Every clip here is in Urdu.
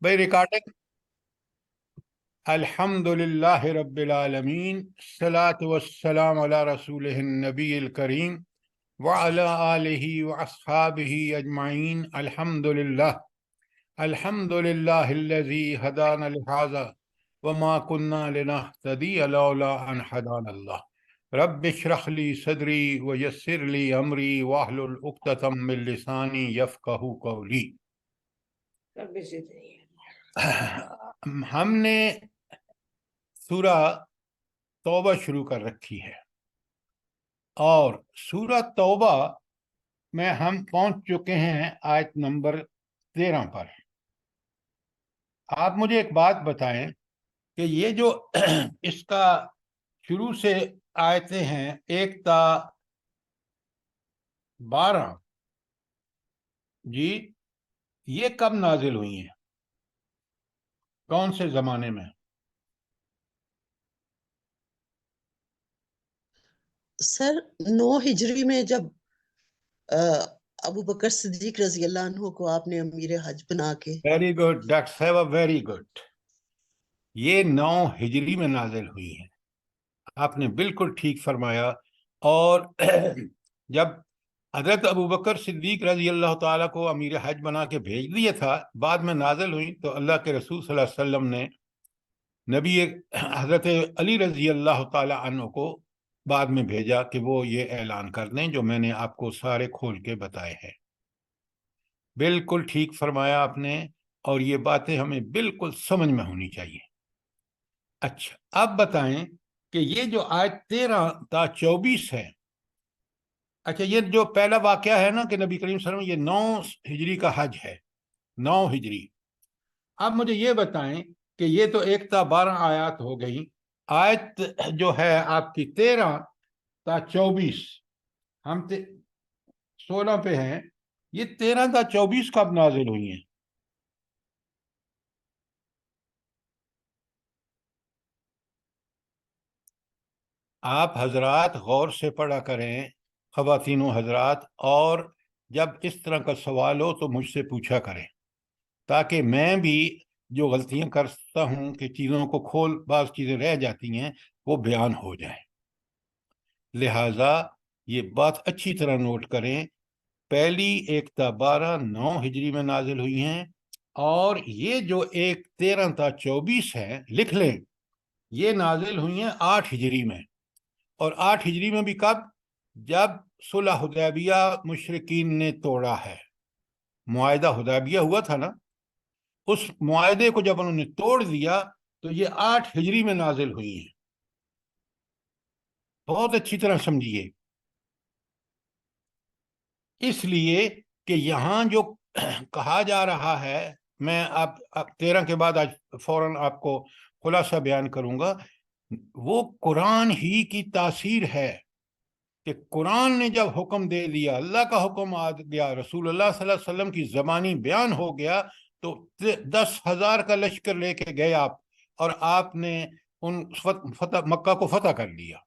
بھائی ریکارڈنگ. الحمد للہ رب العالمین، الصلاۃ والسلام علی رسولہ النبی الکریم وعلی آلہ واصحابہ اجمعین. الحمد للہ الذی ہدانا لہذا وما كنا لنهتدی لولا ان ہدانا اللہ. رب اشرح لی صدری ویسر لی امری واحلل عقدۃ من لسانی یفقہوا قولی. ہم نے سورہ توبہ شروع کر رکھی ہے، اور سورہ توبہ میں ہم پہنچ چکے ہیں آیت نمبر 13 پر. آپ مجھے ایک بات بتائیں کہ یہ جو اس کا شروع سے آیتیں ہیں 1 تا 12، جی یہ کب نازل ہوئی ہیں؟ کون سے زمانے میں؟ سر 9 ہجری میں جب ابو بکر صدیق رضی اللہ عنہ کو آپ نے امیر حج بنا کے. Very good, that's very good. یہ 9 ہجری میں نازل ہوئی ہیں، آپ نے بالکل ٹھیک فرمایا. اور جب حضرت ابو بکر صدیق رضی اللہ تعالیٰ کو امیر حج بنا کے بھیج دیا تھا، بعد میں نازل ہوئی، تو اللہ کے رسول صلی اللہ علیہ وسلم نے نبی حضرت علی رضی اللہ تعالیٰ عنہ کو بعد میں بھیجا کہ وہ یہ اعلان کر دیں جو میں نے آپ کو سارے کھول کے بتائے ہیں. بالکل ٹھیک فرمایا آپ نے، اور یہ باتیں ہمیں بالکل سمجھ میں ہونی چاہیے. اچھا، اب بتائیں کہ یہ جو آیت 13 تا 24 ہے، اچھا یہ جو پہلا واقعہ ہے نا کہ نبی کریم صلی اللہ علیہ وسلم، یہ 9 ہجری کا حج ہے، 9 ہجری. اب مجھے یہ بتائیں کہ یہ تو 1 تا 12 آیات ہو گئی، آیت جو ہے آپ کی 13 تا 24، ہم 16 پہ ہیں، یہ 13 تا 24 کب نازل ہوئی ہیں؟ آپ حضرات غور سے پڑھا کریں، خواتین و حضرات، اور جب اس طرح کا سوال ہو تو مجھ سے پوچھا کریں، تاکہ میں بھی جو غلطیاں کرتا ہوں کہ چیزوں کو بعض چیزیں رہ جاتی ہیں، وہ بیان ہو جائیں. لہٰذا یہ بات اچھی طرح نوٹ کریں، پہلی 1 تا 12 9 ہجری میں نازل ہوئی ہیں، اور یہ جو 13 تا 24 ہے، لکھ لیں، یہ نازل ہوئی ہیں 8 ہجری میں. اور 8 ہجری میں بھی کب؟ جب صلح حدیبیہ مشرکین نے توڑا ہے. معاہدہ حدیبیہ ہوا تھا نا، اس معاہدے کو جب انہوں نے توڑ دیا تو یہ 8 ہجری میں نازل ہوئی ہیں. بہت اچھی طرح سمجھیے، اس لیے کہ یہاں جو کہا جا رہا ہے، میں اب 13 کے بعد آج فوراً آپ کو خلاصہ بیان کروں گا، وہ قرآن ہی کی تاثیر ہے کہ قرآن نے جب حکم دے دیا، اللہ کا حکم آ گیا، رسول اللہ صلی اللہ علیہ وسلم کی زبانی بیان ہو گیا، تو 10,000 کا لشکر لے کے گئے آپ، اور آپ نے ان مکہ کو فتح کر لیا.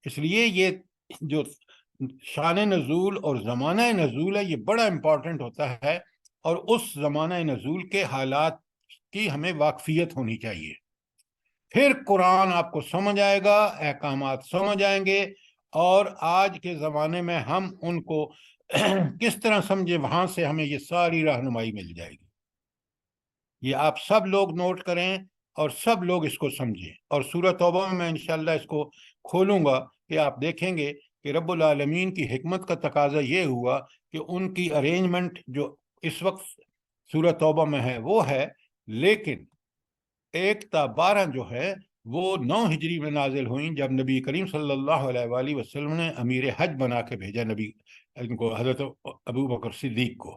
اس لیے یہ جو شان نزول اور زمانہ نزول ہے، یہ بڑا امپورٹنٹ ہوتا ہے، اور اس زمانہ نزول کے حالات کی ہمیں واقفیت ہونی چاہیے. پھر قرآن آپ کو سمجھ آئے گا، احکامات سمجھ آئیں گے، اور آج کے زمانے میں ہم ان کو کس طرح سمجھے، وہاں سے ہمیں یہ ساری رہنمائی مل جائے گی. یہ آپ سب لوگ نوٹ کریں اور سب لوگ اس کو سمجھیں. اور سورہ توبہ میں انشاءاللہ اس کو کھولوں گا کہ آپ دیکھیں گے کہ رب العالمین کی حکمت کا تقاضا یہ ہوا کہ ان کی ارینجمنٹ جو اس وقت سورہ توبہ میں ہے وہ ہے، لیکن 1 تا 12 جو ہے وہ 9 ہجری میں نازل ہوئیں، جب نبی کریم صلی اللہ علیہ وآلہ وسلم نے امیر حج بنا کے بھیجا نبی ان کو، حضرت ابو بکر صدیق کو.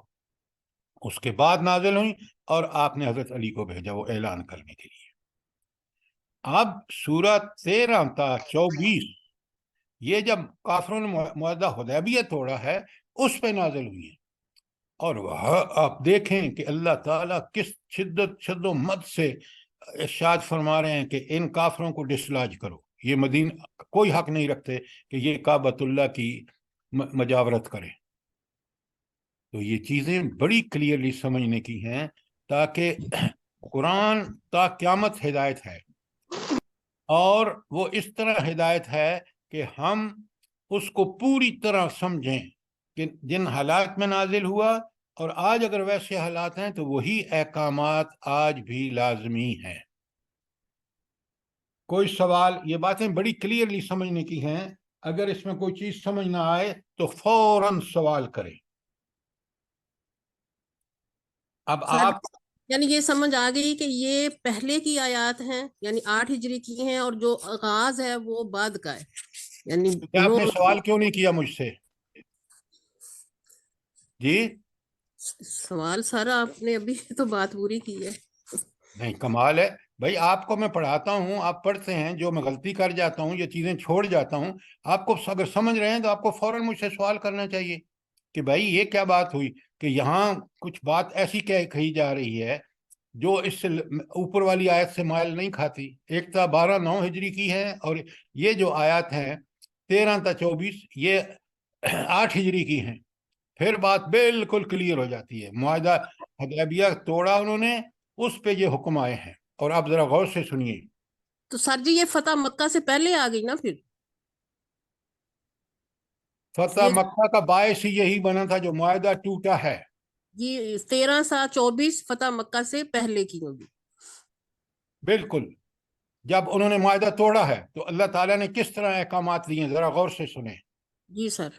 اس کے بعد نازل ہوئیں، اور آپ نے حضرت علی کو بھیجا وہ اعلان کرنے کے لیے. اب سورہ 13 تا 24 یہ جب کافروں نے معاہدہ حدیبیہ توڑا ہے، اس پہ نازل ہوئی ہیں. اور وہاں آپ دیکھیں کہ اللہ تعالیٰ کس شد و مد سے ارشاد فرما رہے ہیں کہ ان کافروں کو ڈسلاج کرو، یہ مدینہ کوئی حق نہیں رکھتے کہ یہ کعبۃ اللہ کی مجاورت کریں. تو یہ چیزیں بڑی کلیئرلی سمجھنے کی ہیں تاکہ قرآن تا قیامت ہدایت ہے، اور وہ اس طرح ہدایت ہے کہ ہم اس کو پوری طرح سمجھیں کہ جن حالات میں نازل ہوا، اور آج اگر ویسے حالات ہیں تو وہی احکامات آج بھی لازمی ہیں۔ کوئی سوال؟ یہ باتیں بڑی کلیئرلی سمجھنے کی ہیں، اگر اس میں کوئی چیز سمجھ نہ آئے تو فوراً سوال کریں۔ اب سر آپ یعنی یہ سمجھ آ گئی کہ یہ پہلے کی آیات ہیں، یعنی 8 ہجری کی ہیں، اور جو آغاز ہے وہ بعد کا ہے، یعنی کیا آپ 9 نے سوال کیوں نہیں کیا مجھ سے؟ جی سوال سر آپ نے ابھی تو بات پوری کی ہے۔ نہیں، کمال ہے بھائی، آپ کو میں پڑھاتا ہوں، آپ پڑھتے ہیں، جو میں غلطی کر جاتا ہوں، یہ چیزیں چھوڑ جاتا ہوں، آپ کو اگر سمجھ رہے ہیں تو آپ کو فوراً مجھ سے سوال کرنا چاہیے کہ بھائی یہ کیا بات ہوئی، کہ یہاں کچھ بات ایسی کہی جا رہی ہے جو اس سے اوپر والی آیت سے مائل نہیں کھاتی۔ ایک تا 12 9 ہجری کی ہے، اور یہ جو آیات ہیں 13 تا 24 یہ 8 ہجری کی ہیں۔ پھر بات بالکل کلیئر ہو جاتی ہے۔ معاہدہ حدیبیہ توڑا انہوں نے، اس پہ یہ حکم آئے ہیں، اور آپ ذرا غور سے سنیے۔ تو سر جی یہ فتح مکہ سے پہلے آ گئی نا پھر؟ فتح یہ مکہ کا باعث ہی یہی بنا تھا جو معاہدہ ٹوٹا ہے۔ یہ 13 سا 24 فتح مکہ سے پہلے کی ہوگی۔ بالکل، جب انہوں نے معاہدہ توڑا ہے تو اللہ تعالیٰ نے کس طرح احکامات دیے ہیں، ذرا غور سے سنیں۔ جی سر۔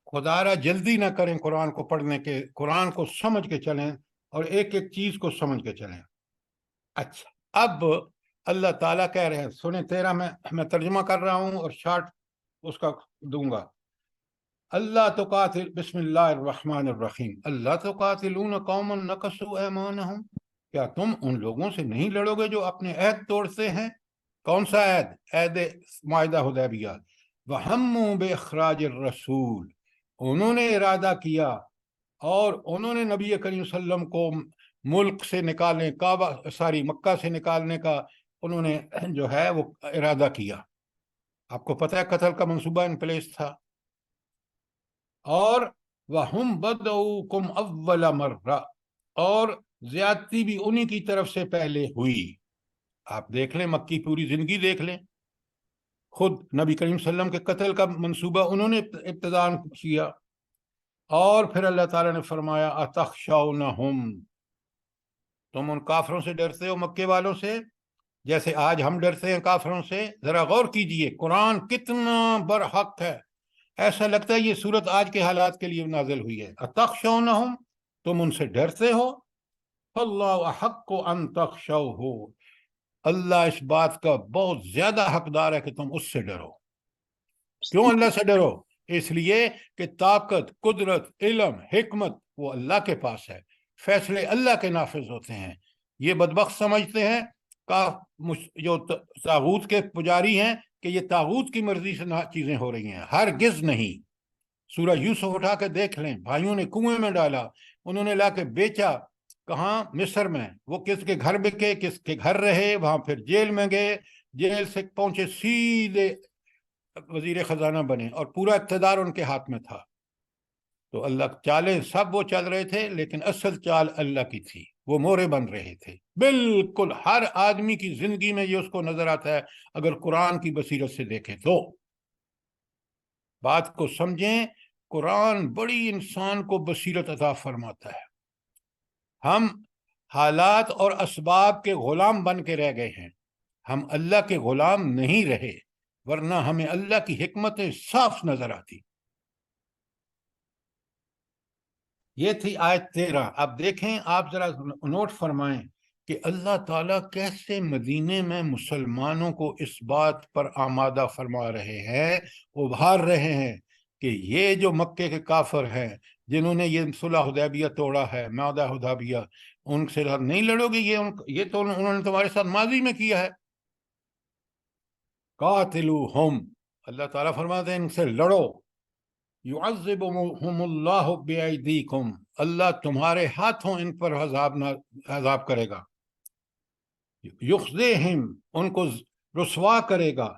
خدا را جلدی نہ کریں قرآن کو پڑھنے کے، قرآن کو سمجھ کے چلیں، اور ایک ایک چیز کو سمجھ کے چلیں۔ اچھا، اب اللہ تعالیٰ کہہ رہے ہیں، سنیں 13 میں ترجمہ کر رہا ہوں اور شارٹ اس کا دوں گا۔ اللہ تقاتل، بسم اللہ الرحمن الرحیم، اللہ تقاتلون قوما نقصوا ایمانہم، کیا تم ان لوگوں سے نہیں لڑو گے جو اپنے عہد توڑتے ہیں؟ کون سا عہد؟ عہد معاہدہ حدیبیہ۔ وہموا باخراج الرسول، انہوں نے ارادہ کیا اور انہوں نے نبی کریم صلی اللہ علیہ وسلم کو ملک سے نکالنے، کعبہ مکہ سے نکالنے کا انہوں نے جو ہے وہ ارادہ کیا۔ آپ کو پتہ ہے قتل کا منصوبہ ان پلیس تھا۔ اور وَهُمْ بَدَؤُوكُمْ أَوَّلَ مَرَّةٍ، اور زیادتی بھی انہی کی طرف سے پہلے ہوئی۔ آپ دیکھ لیں، مکی پوری زندگی دیکھ لیں، خود نبی کریم صلی اللہ علیہ وسلم کے قتل کا منصوبہ انہوں نے ابتداء کیا، اور پھر اللہ تعالیٰ نے فرمایا أَتَخْشَوْنَهُمْ، تم ان کافروں سے ڈرتے ہو، مکے والوں سے، جیسے آج ہم ڈرتے ہیں کافروں سے؟ ذرا غور کیجئے قرآن کتنا برحق ہے۔ ایسا لگتا ہے یہ صورت آج کے حالات کے لیے نازل ہوئی ہے۔ اتخشونہم، تم ان سے ڈرتے ہو؟ اللہ احق ان تخشوہ، اللہ اس بات کا بہت زیادہ حقدار ہے کہ تم اس سے ڈرو۔ کیوں اللہ سے ڈرو؟ اس لیے کہ طاقت، قدرت، علم، حکمت وہ اللہ کے پاس ہے، فیصلے اللہ کے نافذ ہوتے ہیں۔ یہ بدبخت سمجھتے ہیں جو طاغوت کے پجاری ہیں کہ یہ طاغوت کی مرضی سے چیزیں ہو رہی ہیں، ہرگز نہیں۔ سورہ یوسف اٹھا کے دیکھ لیں، بھائیوں نے کنویں میں ڈالا، انہوں نے لا کے بیچا، کہاں؟ مصر میں۔ وہ کس کے گھر بکے، کس کے گھر رہے، وہاں پھر جیل میں گئے، جیل سے پہنچے سیدھے وزیر خزانہ بنے، اور پورا اقتدار ان کے ہاتھ میں تھا۔ تو اللہ چالیں سب وہ چل رہے تھے، لیکن اصل چال اللہ کی تھی، وہ مورے بن رہے تھے۔ بالکل ہر آدمی کی زندگی میں یہ اس کو نظر آتا ہے اگر قرآن کی بصیرت سے دیکھیں تو۔ بات کو سمجھیں، قرآن بڑی انسان کو بصیرت عطا فرماتا ہے۔ ہم حالات اور اسباب کے غلام بن کے رہ گئے ہیں، ہم اللہ کے غلام نہیں رہے، ورنہ ہمیں اللہ کی حکمتیں صاف نظر آتی۔ یہ تھی آیت 13۔ اب دیکھیں، آپ ذرا نوٹ فرمائیں کہ اللہ تعالیٰ کیسے مدینے میں مسلمانوں کو اس بات پر آمادہ فرما رہے ہیں، ابھار رہے ہیں کہ یہ جو مکے کے کافر ہیں جنہوں نے یہ صلح حدیبیہ توڑا ہے، معاہدہ حدیبیہ، ان سے نہیں لڑو گے، یہ تو انہوں نے تمہارے ساتھ ماضی میں کیا ہے۔ قاتلوہم، اللہ تعالیٰ فرماتے ہیں ان سے لڑو۔ یعذبہم اللہ بایدیکم، اللہ تمہارے ہاتھوں ان پر عذاب کرے گا۔ یخزیہم، ان کو رسوا کرے گا۔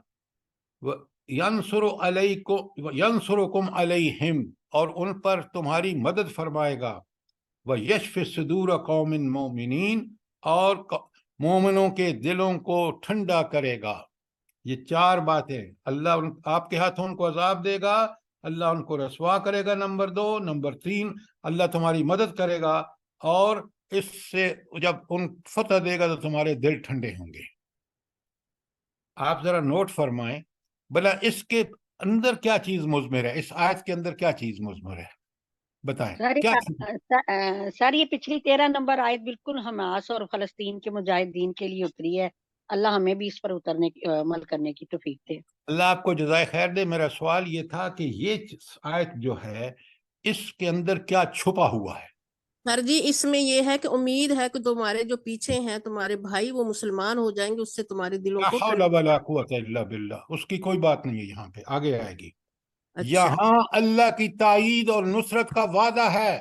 ینصرکم علیہم، اور ان پر تمہاری مدد فرمائے گا۔ وَيَشْفِ صُدُورَ قَوْمٍ مُؤْمِنِينَ، اور مومنوں کے دلوں کو ٹھنڈا کرے گا۔ یہ چار باتیں، اللہ آپ کے ہاتھوں ان کو عذاب دے گا، اللہ ان کو رسوا کرے گا، نمبر 2، نمبر 3 اللہ تمہاری مدد کرے گا، اور اس سے جب ان فتح دے گا تو تمہارے دل ٹھنڈے ہوں گے۔ آپ ذرا نوٹ فرمائیں، بلا اس کے اندر کیا چیز مضمر ہے، اس آیت کے اندر کیا چیز مضمر ہے، بتائیں کیا چیز؟ سر یہ پچھلی 13 نمبر آیت بالکل حماس اور فلسطین کے مجاہدین کے لیے اتری ہے، اللہ ہمیں بھی اس پر اترنے کی عمل کرنے کی توفیق دے۔ اللہ آپ کو جزائے خیر دے۔ میرا سوال یہ تھا کہ یہ آیت جو ہے اس کے اندر کیا چھپا ہوا ہے؟ سر جی اس میں یہ ہے کہ امید ہے کہ تمہارے جو پیچھے ہیں تمہارے بھائی وہ مسلمان ہو جائیں گے، اس سے تمہارے دلوں لا کو حول ولا قوت الا باللہ، اس کی کوئی بات نہیں ہے، یہاں پہ آگے آئے گی۔ اچھا یہاں اللہ کی تائید اور نصرت کا وعدہ ہے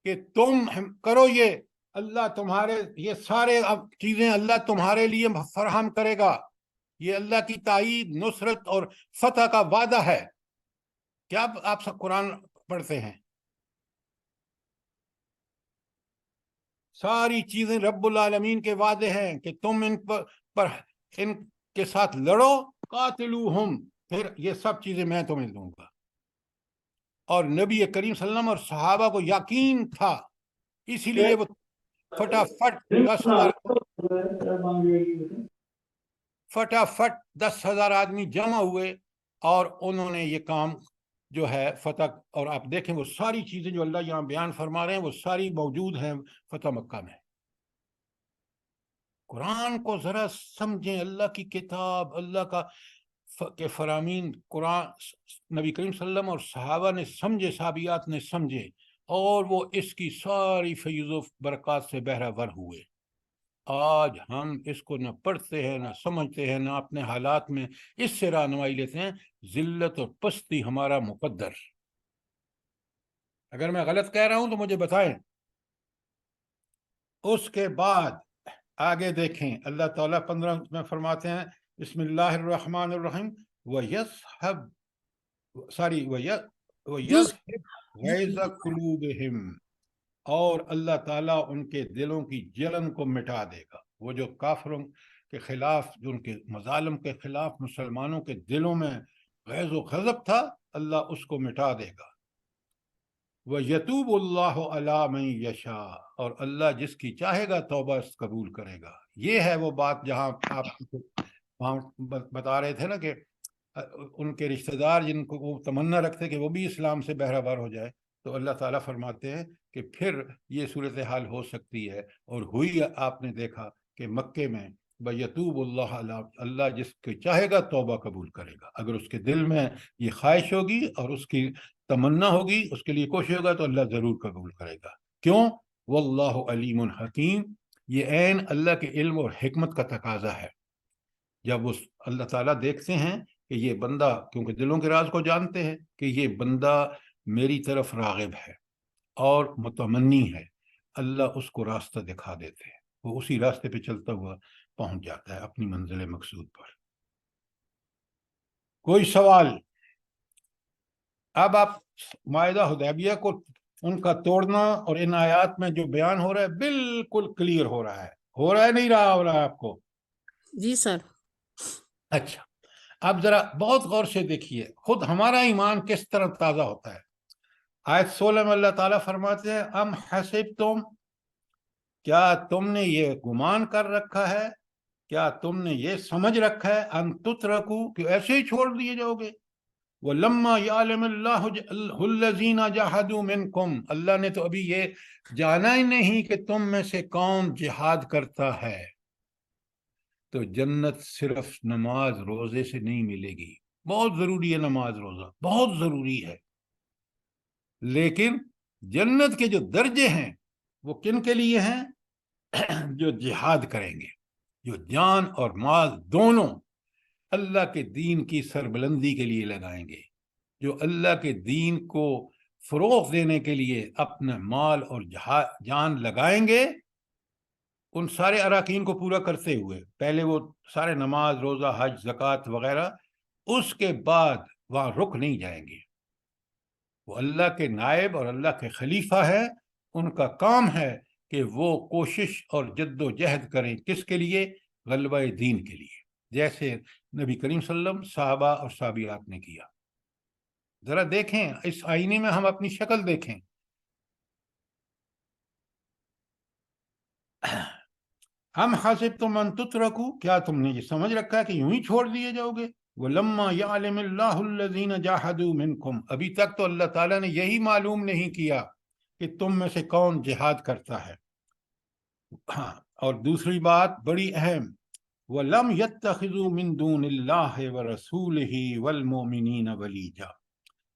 کہ تم کرو یہ، اللہ تمہارے یہ سارے چیزیں اللہ تمہارے لیے فراہم کرے گا، یہ اللہ کی تائید، نصرت اور فتح کا وعدہ ہے۔ کیا آپ سب قرآن پڑھتے ہیں؟ ساری چیزیں رب العالمین کے وعدے ہیں کہ تم ان کے ساتھ لڑو، قاتلوہم، پھر یہ سب چیزیں میں تمہیں دوں گا۔ اور نبی کریم صلی اللہ علیہ وسلم اور صحابہ کو یقین تھا، اسی لیے وہ فٹافٹ 10,000 آدمی جمع ہوئے اور انہوں نے یہ کام جو ہے فتح، اور آپ دیکھیں وہ ساری چیزیں جو اللہ یہاں بیان فرما رہے ہیں وہ ساری موجود ہیں فتح مکہ میں۔ قرآن کو ذرا سمجھیں، اللہ کی کتاب، اللہ کا کہ فرامین قرآن نبی کریم صلی اللہ علیہ وسلم اور صحابہ نے سمجھے، صحابیات نے سمجھے، اور وہ اس کی ساری فیض و برکات سے بہرہ ور ہوئے۔ آج ہم اس کو نہ پڑھتے ہیں، نہ سمجھتے ہیں، نہ اپنے حالات میں اس سے رہنمائی لیتے ہیں۔ ذلت اور پستی ہمارا مقدر۔ اگر میں غلط کہہ رہا ہوں تو مجھے بتائیں۔ اس کے بعد آگے دیکھیں، اللہ تعالیٰ 15 میں فرماتے ہیں بسم اللہ الرحمن الرحیم وَيَذْهَبْ غَيْظَ قُلُوبِهِمْ، اور اللہ تعالیٰ ان کے دلوں کی جلن کو مٹا دے گا۔ وہ جو کافروں کے خلاف، جو ان کے مظالم کے خلاف مسلمانوں کے دلوں میں غیظ و غضب تھا، اللہ اس کو مٹا دے گا۔ وَيَتُوبُ اللَّهُ عَلَىٰ مَن يَشَاءُ، اور اللہ جس کی چاہے گا توبہ قبول کرے گا۔ یہ ہے وہ بات جہاں آپ بتا رہے تھے نا کہ ان کے رشتہ دار جن کو وہ تمنا رکھتے کہ وہ بھی اسلام سے بہرہ ور ہو جائے، تو اللہ تعالیٰ فرماتے ہیں کہ پھر یہ صورتحال ہو سکتی ہے، اور ہوئی۔ آپ نے دیکھا کہ مکے میں بَيَتُوبُ اللَّهُ عَلَىٰ، اللہ جس کو چاہے گا توبہ قبول کرے گا۔ اگر اس کے دل میں یہ خواہش ہوگی اور اس کی تمنا ہوگی، اس کے لیے کوشش ہوگا، تو اللہ ضرور قبول کرے گا۔ کیوں؟ واللہ علیم حکیم، یہ عین اللہ کے علم اور حکمت کا تقاضا ہے۔ جب وہ اللہ تعالیٰ دیکھتے ہیں کہ یہ بندہ، کیونکہ دلوں کے راز کو جانتے ہیں، کہ یہ بندہ میری طرف راغب ہے اور متمنی ہے، اللہ اس کو راستہ دکھا دیتے ہیں، وہ اسی راستے پہ چلتا ہوا پہنچ جاتا ہے اپنی منزل مقصود پر۔ کوئی سوال؟ اب آپ معاہدہ حدیبیہ کو، ان کا توڑنا اور ان آیات میں جو بیان ہو رہا ہے بالکل کلیئر ہو رہا ہے نہیں رہا ہے آپ کو؟ جی سر۔ اچھا، اب ذرا بہت غور سے دیکھیے خود ہمارا ایمان کس طرح تازہ ہوتا ہے۔ آیت 16 میں اللہ تعالیٰ فرماتے ہیں ام حسبتم، کیا تم نے یہ گمان کر رکھا ہے، کیا تم نے یہ سمجھ رکھا ہے ان تترکو، کہ ایسے ہی چھوڑ دیے جاؤ گے؟ وَلَمَّا يَعْلَمِ اللَّهُ الَّذِينَ جَاهَدُوا مِنْكُمْ، اللہ نے تو ابھی یہ جانا ہی نہیں کہ تم میں سے کون جہاد کرتا ہے۔ تو جنت صرف نماز روزے سے نہیں ملے گی، بہت ضروری ہے نماز روزہ، بہت ضروری ہے، لیکن جنت کے جو درجے ہیں وہ کن کے لیے ہیں؟ جو جہاد کریں گے، جو جان اور مال دونوں اللہ کے دین کی سربلندی کے لیے لگائیں گے، جو اللہ کے دین کو فروغ دینے کے لیے اپنا مال اور جان لگائیں گے، ان سارے اراکین کو پورا کرتے ہوئے، پہلے وہ سارے نماز، روزہ، حج، زکوٰۃ وغیرہ، اس کے بعد وہاں رک نہیں جائیں گے۔ وہ اللہ کے نائب اور اللہ کے خلیفہ ہیں. ان کا کام ہے کہ وہ کوشش اور جد و جہد کریں. کس کے لیے؟ غلبہ دین کے لیے، جیسے نبی کریم صلی اللہ علیہ وسلم، صحابہ اور صحابیات نے کیا. ذرا دیکھیں اس آئینے میں، ہم اپنی شکل دیکھیں. ہم حسبتم ان تترکوا، کیا تم نے یہ سمجھ رکھا ہے کہ یوں ہی چھوڑ دیے جاؤ گے؟ وَلَمَّا يَعْلَمِ اللَّهُ الَّذِينَ جَاهَدُوا مِنْكُمْ، ابھی تک تو اللہ تعالیٰ نے یہی معلوم نہیں کیا کہ تم میں سے کون جہاد کرتا ہے. ہاں، اور دوسری بات بڑی اہم، وَلَمْ يَتَّخِذُوا مِن دُونِ اللَّهِ وَرَسُولِهِ وَالْمُؤْمِنِينَ وَلِيجًا،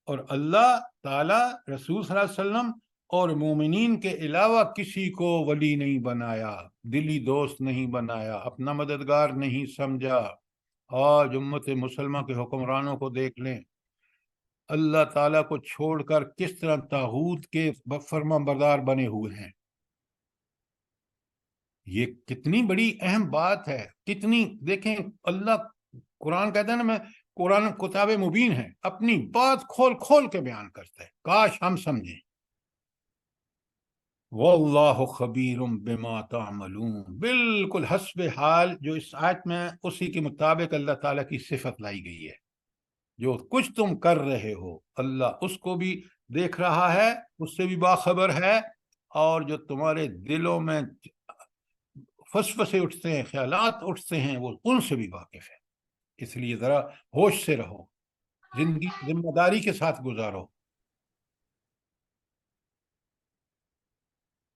اور اللہ تعالیٰ رسول صلی اللہ علیہ وسلم اور مومنین کے علاوہ کسی کو ولی نہیں بنایا، دلی دوست نہیں بنایا، اپنا مددگار نہیں سمجھا. آج امت مسلمہ کے حکمرانوں کو دیکھ لیں، اللہ تعالیٰ کو چھوڑ کر کس طرح طاغوت کے فرما بردار بنے ہوئے ہیں. یہ کتنی بڑی اہم بات ہے. کتنی، دیکھیں اللہ قرآن کہتا ہے نا، میں قرآن کتاب مبین ہے، اپنی بات کھول کھول کے بیان کرتا ہے. کاش ہم سمجھیں. واللہ خبیر بما تعملون، بالکل حسب حال جو اس آیت میں اسی کے مطابق اللہ تعالیٰ کی صفت لائی گئی ہے. جو کچھ تم کر رہے ہو اللہ اس کو بھی دیکھ رہا ہے، اس سے بھی باخبر ہے، اور جو تمہارے دلوں میں فسفسے اٹھتے ہیں، خیالات اٹھتے ہیں، وہ ان سے بھی واقف ہے. اس لیے ذرا ہوش سے رہو، زندگی ذمہ داری کے ساتھ گزارو.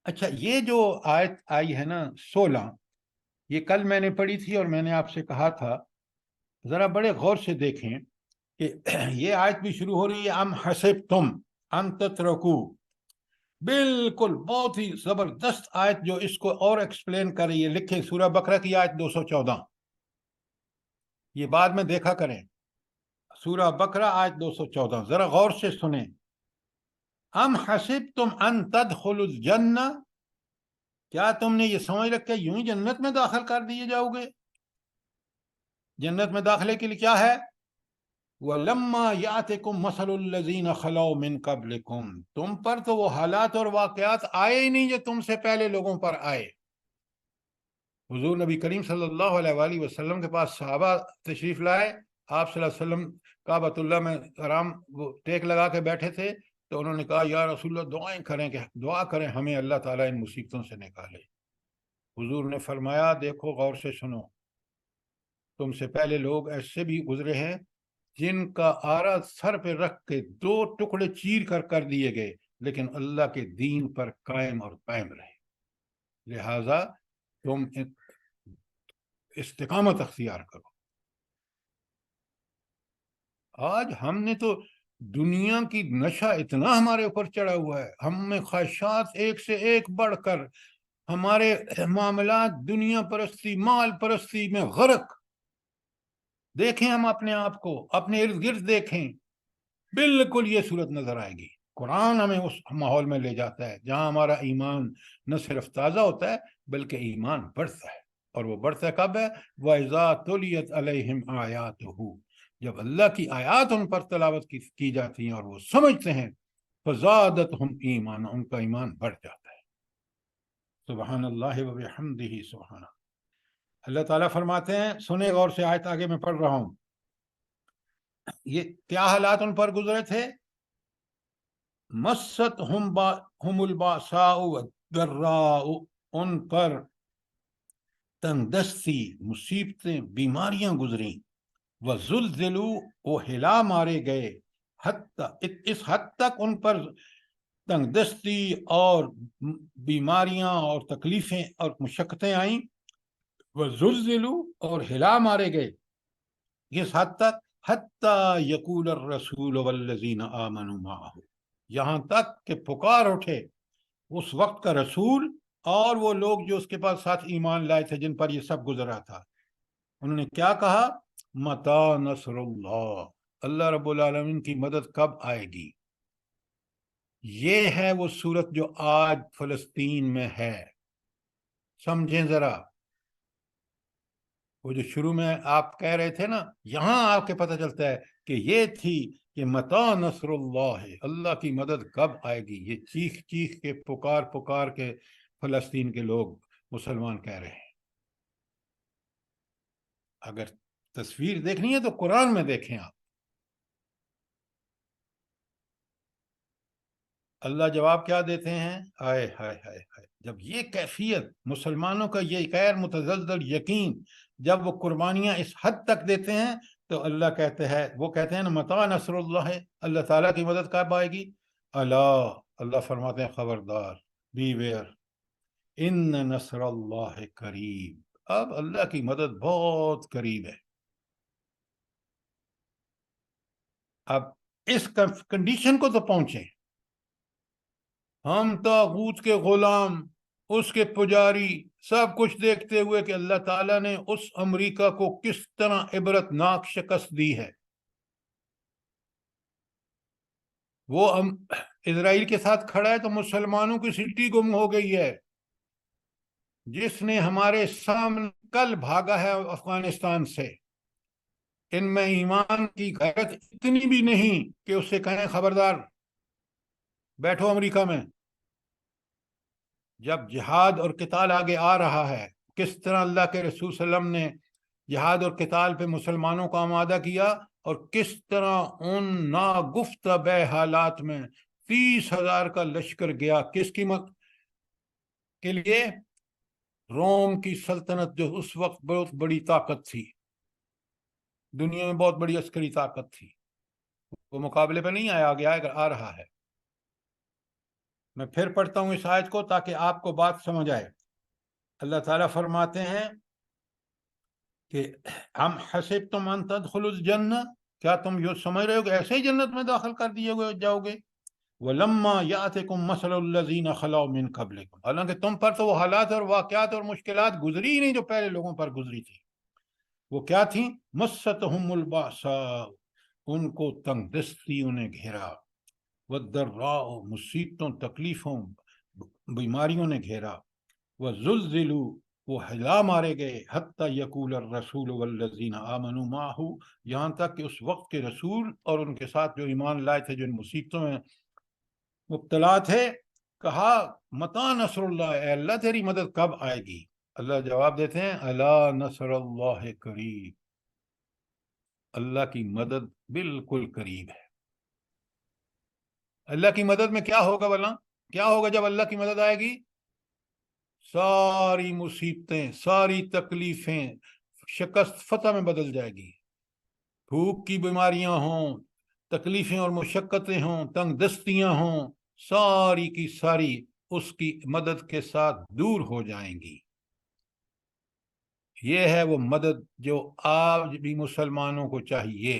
اچھا، یہ جو آیت آئی ہے نا 16، یہ کل میں نے پڑھی تھی اور میں نے آپ سے کہا تھا ذرا بڑے غور سے دیکھیں کہ یہ آیت بھی شروع ہو رہی ہے ام حسبتم ان تترکوا. بالکل بہت ہی زبردست آیت جو اس کو اور ایکسپلین کر رہی ہے. لکھیں سورہ بقرہ کی آیت 214، یہ بعد میں دیکھا کریں. سورہ بقرہ آیت 214 ذرا غور سے سنیں. ام حسبتم ان تدخلوا الجنہ، کیا تم نے یہ سمجھ رکھا یوں ہی جنت میں داخل کر دیے جاؤ گے؟ جنت میں داخلے کے لیے کیا ہے؟ وَلَمَّا يَأْتِكُمْ مَثَلُ الَّذِينَ خَلَوْا مِن قَبْلِكُمْ، تم پر تو وہ حالات اور واقعات آئے ہی نہیں جو تم سے پہلے لوگوں پر آئے. حضور نبی کریم صلی اللہ علیہ وآلہ وسلم کے پاس صحابہ تشریف لائے. آپ صلی اللہ علیہ وسلم کعبۃ اللہ میں آرام وہ ٹیک لگا کے بیٹھے تھے، تو انہوں نے کہا یا رسول اللہ دعائیں کریں، کہ دعا کریں ہمیں اللہ تعالیٰ ان مصیبتوں سے نکالے. حضور نے فرمایا دیکھو غور سے سنو، تم سے پہلے لوگ ایسے بھی گزرے ہیں جن کا آرا سر پہ رکھ کے 2 ٹکڑے چیر کر دیے گئے، لیکن اللہ کے دین پر قائم اور قائم رہے. لہذا تم استقامت اختیار کرو. آج ہم نے تو دنیا کی نشہ اتنا ہمارے اوپر چڑھا ہوا ہے، ہم میں خواہشات ایک سے ایک بڑھ کر، ہمارے معاملات دنیا پرستی، مال پرستی میں غرق. دیکھیں ہم اپنے آپ کو، اپنے ارد گرد دیکھیں، بالکل یہ صورت نظر آئے گی. قرآن ہمیں اس ماحول میں لے جاتا ہے جہاں ہمارا ایمان نہ صرف تازہ ہوتا ہے بلکہ ایمان بڑھتا ہے. اور وہ بڑھتا کب ہے؟ وَإِذَا تُلِيَتْ عَلَيْهِمْ آيَاتُهُ، جب اللہ کی آیات ان پر تلاوت کی جاتی ہیں اور وہ سمجھتے ہیں، فَزَادَتْهُمْ ایمان، ان کا ایمان بڑھ جاتا ہے. سبحان اللہ وبحمدہ سبحان. اللہ تعالیٰ فرماتے ہیں، سنیں غور سے آیت آگے میں پڑھ رہا ہوں. یہ کیا حالات ان پر گزرے تھے؟ مَسَّتْهُمُ الْبَأْسَاءُ وَالضَّرَّاءُ، ان پر تنگ دستی، مصیبتیں، بیماریاں گزریں. وَزُلْزِلُوا، وہ ہلا مارے گئے. اس حد تک ان پر تنگ دستی اور بیماریاں اور تکلیفیں اور مشقتیں آئیں. وَزُلْزِلُوا، اور ہلا مارے گئے. اس حد تک حَتَّى يَقُولَ الرَّسُولُ وَالَّذِينَ آمَنُوا مَعَهُ، یہاں تک کہ پکار اٹھے اس وقت کا رسول اور وہ لوگ جو اس کے پاس ساتھ ایمان لائے تھے، جن پر یہ سب گزرا تھا. انہوں نے کیا کہا؟ مَتَى نَصْرُ اللَّهِ، اللہ رب العالمین کی مدد کب آئے گی؟ یہ ہے وہ صورت جو آج فلسطین میں ہے. سمجھیں ذرا، وہ جو شروع میں آپ کہہ رہے تھے نا، یہاں آپ کے پتہ چلتا ہے کہ یہ تھی کہ متا نصر اللہ ہے، اللہ کی مدد کب آئے گی. یہ چیخ چیخ کے پکار پکار کے فلسطین کے لوگ مسلمان کہہ رہے ہیں. اگر تصویر دیکھنی ہے تو قرآن میں دیکھیں آپ. اللہ جواب کیا دیتے ہیں؟ ہائے ہائے ہائے ہائے. جب یہ کیفیت مسلمانوں کا، یہ غیر متزلزل یقین، جب وہ قربانیاں اس حد تک دیتے ہیں تو اللہ کہتے ہیں، وہ کہتے ہیں نا متا نصر اللہ ہے، اللہ تعالیٰ کی مدد کب آئے گی؟ اللہ فرماتے ہیں خبردار، بی ویئر، ان نصر اللہ قریب. اب اللہ کی مدد بہت قریب ہے. اب اس کنڈیشن کو تو پہنچیں. ہم طاغوت کے غلام، اس کے پجاری، سب کچھ دیکھتے ہوئے کہ اللہ تعالیٰ نے اس امریکہ کو کس طرح عبرتناک شکست دی ہے. وہ اسرائیل کے ساتھ کھڑا ہے تو مسلمانوں کی سٹی گم ہو گئی ہے. جس نے ہمارے سامنے کل بھاگا ہے افغانستان سے، ان میں ایمان کی غیرت اتنی بھی نہیں کہ اس سے کہیں خبردار بیٹھو امریکہ میں. جب جہاد اور قتال آگے آ رہا ہے، کس طرح اللہ کے رسول صلی اللہ علیہ وسلم نے جہاد اور قتال پہ مسلمانوں کو آمادہ کیا، اور کس طرح ان ناگفتہ بے حالات میں 30,000 کا لشکر گیا. کس قیمت کے لیے؟ روم کی سلطنت جو اس وقت بہت بڑی طاقت تھی، دنیا میں بہت بڑی عسکری طاقت تھی، وہ مقابلے پہ نہیں آیا، آگے آ رہا ہے. میں پھر پڑھتا ہوں اس آیت کو تاکہ آپ کو بات سمجھ آئے. اللہ تعالیٰ فرماتے ہیں کہ ہم حسبتم ان تدخلوا الجنہ، کیا تم یہ سمجھ رہے ہو کہ ایسے ہی جنت میں داخل کر دیے جاؤ گے؟ وَلَمَّا يَأْتِكُمْ مَثَلُ الَّذِينَ خَلَوْا مِنْ قَبْلِكُمْ، حالانکہ تم پر تو وہ حالات اور واقعات اور مشکلات گزری ہی نہیں جو پہلے لوگوں پر گزری تھی. وہ کیا تھیں؟ مَسَّتْهُمُ الْبَأْسَاءُ، ان کو تنگ دستی انہیں گھیرا، وَالضَّرَّاءُ، مصیبتوں تکلیفوں بیماریوں نے گھیرا، وَزُلْزِلُوا، وہ ہلا مارے گئے، حتی یقول الرسول والذین آمنوا معہ، یہاں تک کہ اس وقت کے رسول اور ان کے ساتھ جو ایمان لائے تھے جو ان مصیبتوں میں مبتلا تھے، کہا متا نصر اللہ، اے اللہ تیری مدد کب آئے گی؟ اللہ جواب دیتے ہیں الا نصر اللہ قریب، اللہ کی مدد بالکل قریب ہے. اللہ کی مدد میں کیا ہوگا بلا؟ کیا ہوگا جب اللہ کی مدد آئے گی؟ ساری مصیبتیں، ساری تکلیفیں شکست فتح میں بدل جائے گی. بھوک کی بیماریاں ہوں، تکلیفیں اور مشقتیں ہوں، تنگ دستیاں ہوں، ساری کی ساری اس کی مدد کے ساتھ دور ہو جائیں گی. یہ ہے وہ مدد جو آج بھی مسلمانوں کو چاہیے.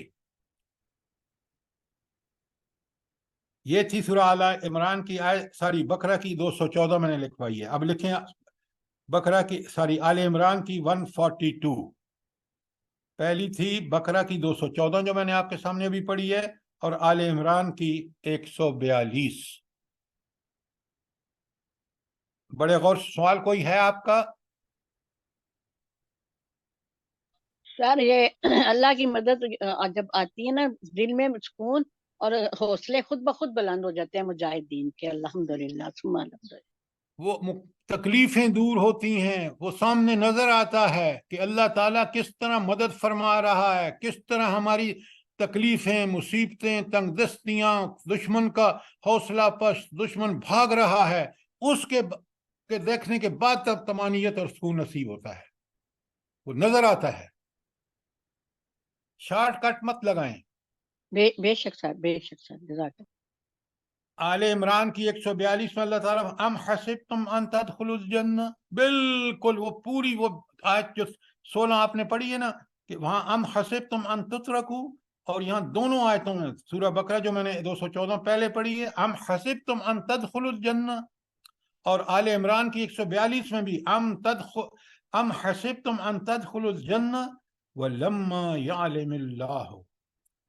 یہ تھی سورہ آل عمران کی ساری بقرہ کی 214 میں نے لکھوائی ہے. اب لکھیں بقرہ کی آل عمران کی 142. پہلی تھی بقرہ کی 214 جو میں نے آپ کے سامنے بھی پڑھی ہے، اور آل عمران کی 142. بڑے غور سے سوال کوئی ہے آپ کا؟ سر یہ اللہ کی مدد جب آتی ہے نا، دل میں سکون اور حوصلے خود بخود بلند ہو جاتے ہیں مجاہدین کے. الحمدللہ ثم الحمدللہ. وہ تکلیفیں دور ہوتی ہیں، وہ سامنے نظر آتا ہے کہ اللہ تعالیٰ کس طرح مدد فرما رہا ہے، کس طرح ہماری تکلیفیں، مصیبتیں، تنگ دستیاں، دشمن کا حوصلہ پست، دشمن بھاگ رہا ہے، اس کے دیکھنے کے بعد تب طمانینت اور سکون نصیب ہوتا ہے، وہ نظر آتا ہے. شارٹ کٹ مت لگائیں. بے شک سر، بے شک سر، جزاک اللہ. آل عمران کی 142 میں اللہ تعالیٰ ام حسبتم ان تدخلوا الجنہ، بالکل وہ پوری وہ آیت جو 16 آپ نے پڑھی ہے نا، کہ وہاں ام حسبتم ان تترکوا، اور یہاں دونوں آیتوں میں سورہ بقرہ جو میں نے 214 پہلے پڑھی ہے ام حسبتم ان تدخلوا الجنہ، اور آل عمران کی 142 میں بھی ام حسبتم ان تدخلوا الجنہ ولما یعلم اللہ،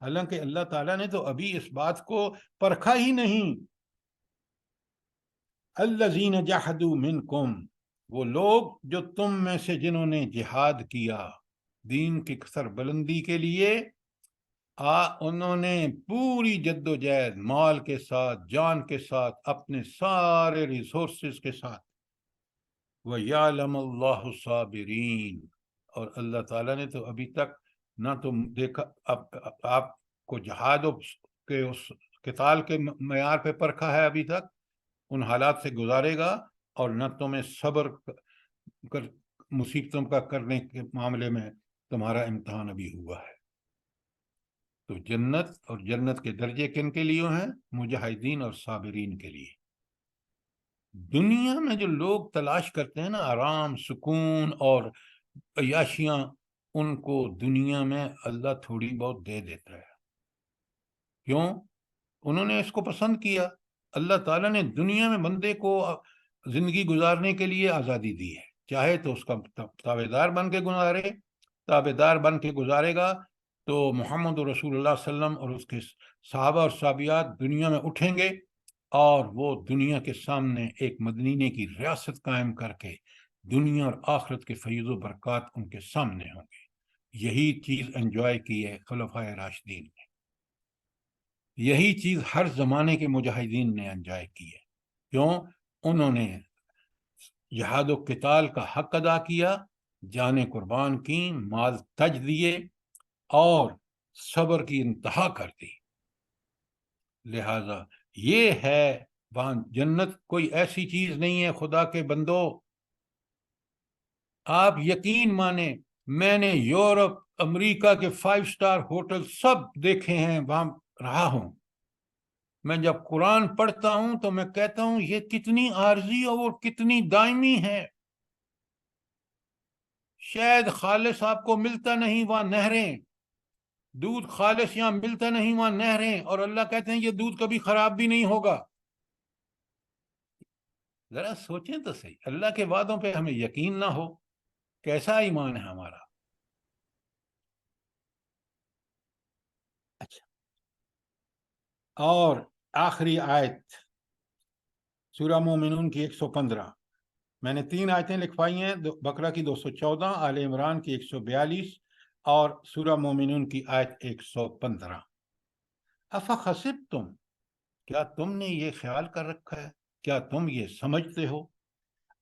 حالانکہ اللہ تعالیٰ نے تو ابھی اس بات کو پرکھا ہی نہیں. الذین جاہدوا منکم، وہ لوگ جو تم میں سے جنہوں نے جہاد کیا دین کی سر بلندی کے لیے، انہوں نے پوری جد و جہد مال کے ساتھ، جان کے ساتھ، اپنے سارے ریسورسز کے ساتھ. وَيَعْلَمَ اللَّهُ الصَّابِرِينَ، اور اللہ تعالیٰ نے تو ابھی تک نہ تم دیکھا، آپ کو جہاد کے اس قتال کے معیار پہ پرکھا ہے ابھی تک، ان حالات سے گزارے گا، اور نہ تمہیں صبر کر مصیبتوں کا کرنے کے معاملے میں تمہارا امتحان ابھی ہوا ہے. تو جنت اور جنت کے درجے کن کے لیے ہیں؟ مجاہدین اور صابرین کے لیے. دنیا میں جو لوگ تلاش کرتے ہیں نا آرام، سکون اور عیاشیاں، ان کو دنیا میں اللہ تھوڑی بہت دے دیتا ہے. کیوں؟ انہوں نے اس کو پسند کیا. اللہ تعالیٰ نے دنیا میں بندے کو زندگی گزارنے کے لیے آزادی دی ہے، چاہے تو اس کا تابع دار بن کے گزارے، تابع دار بن کے گزارے گا تو محمد رسول اللہ صلی اللہ علیہ وسلم اور اس کے صحابہ اور صحابیات دنیا میں اٹھیں گے، اور وہ دنیا کے سامنے ایک مدینے کی ریاست قائم کر کے دنیا اور آخرت کے فیض و برکات ان کے سامنے ہوں گے. یہی چیز انجوائے کی ہے خلفائے راشدین نے، یہی چیز ہر زمانے کے مجاہدین نے انجوائے کی ہے. کیوں؟ انہوں نے جہاد و قتال کا حق ادا کیا، جانیں قربان کی، مال تج دیے، اور صبر کی انتہا کر دی. لہذا یہ ہے وہاں جنت، کوئی ایسی چیز نہیں ہے خدا کے بندو. آپ یقین مانیں، میں نے یورپ، امریکہ کے 5 اسٹار ہوٹل سب دیکھے ہیں، وہاں رہا ہوں. میں جب قرآن پڑھتا ہوں تو میں کہتا ہوں یہ کتنی عارضی اور کتنی دائمی ہے. شاید خالص آپ کو ملتا نہیں وہاں نہریں، دودھ خالص یہاں ملتا نہیں وہاں نہریں، اور اللہ کہتے ہیں یہ دودھ کبھی خراب بھی نہیں ہوگا. ذرا سوچیں تو صحیح، اللہ کے وعدوں پہ ہمیں یقین نہ ہو، کیسا ایمان ہے ہمارا. اچھا، اور آخری آیت سورہ مومنون کی 115، میں نے 3 آیتیں لکھوائی ہیں، بقرہ کی 214، آل عمران کی 142 اور سورہ مومنون کی آیت 115. افحسبتم، کیا تم نے یہ خیال کر رکھا ہے، کیا تم یہ سمجھتے ہو،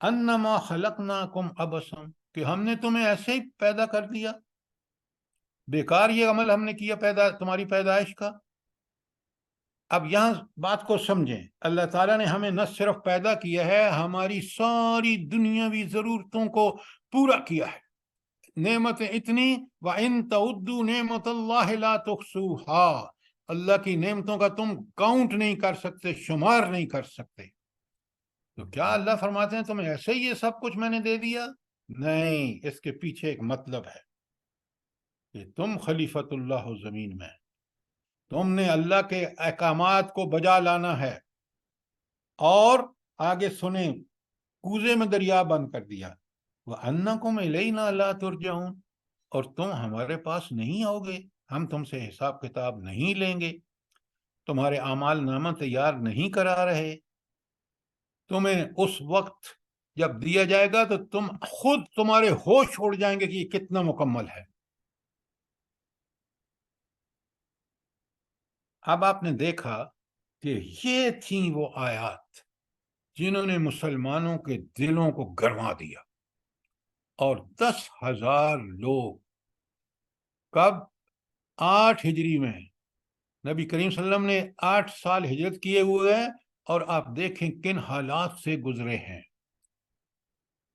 انما خلقناکم عبثا، کہ ہم نے تمہیں ایسے ہی پیدا کر دیا، بیکار یہ عمل ہم نے کیا تمہاری پیدائش کا. اب یہاں بات کو سمجھیں، اللہ تعالیٰ نے ہمیں نہ صرف پیدا کیا ہے، ہماری ساری دنیاوی ضرورتوں کو پورا کیا ہے. نعمتیں اتنی، وَإِن تَعُدُّوا نِعْمَتَ اللَّهِ لَا تُحْصُوهَا، اللہ کی نعمتوں کا تم کاؤنٹ نہیں کر سکتے، شمار نہیں کر سکتے. تو کیا اللہ فرماتے ہیں تمہیں ایسے ہی یہ سب کچھ میں نے دے دیا؟ نہیں، اس کے پیچھے ایک مطلب ہے کہ تم خلیفۃ اللہ زمین میں، تم نے اللہ کے احکامات کو بجا لانا ہے. اور آگے سنیں، کوزے میں دریا بند کر دیا، وَأَنَّكُمْ إِلَيْنَا لَا تُرْجَعُونَ، اور تم ہمارے پاس نہیں آؤ گے، ہم تم سے حساب کتاب نہیں لیں گے، تمہارے اعمال نامہ تیار نہیں کرا رہے. تمہیں اس وقت جب دیا جائے گا تو تم خود تمہارے ہوش چھوڑ جائیں گے کہ یہ کتنا مکمل ہے. اب آپ نے دیکھا کہ یہ تھیں وہ آیات جنہوں نے مسلمانوں کے دلوں کو گرما دیا، اور 10,000 لوگ کب؟ 8 ہجری میں. نبی کریم صلی اللہ علیہ وسلم نے 8 سال ہجرت کیے ہوئے ہیں، اور آپ دیکھیں کن حالات سے گزرے ہیں.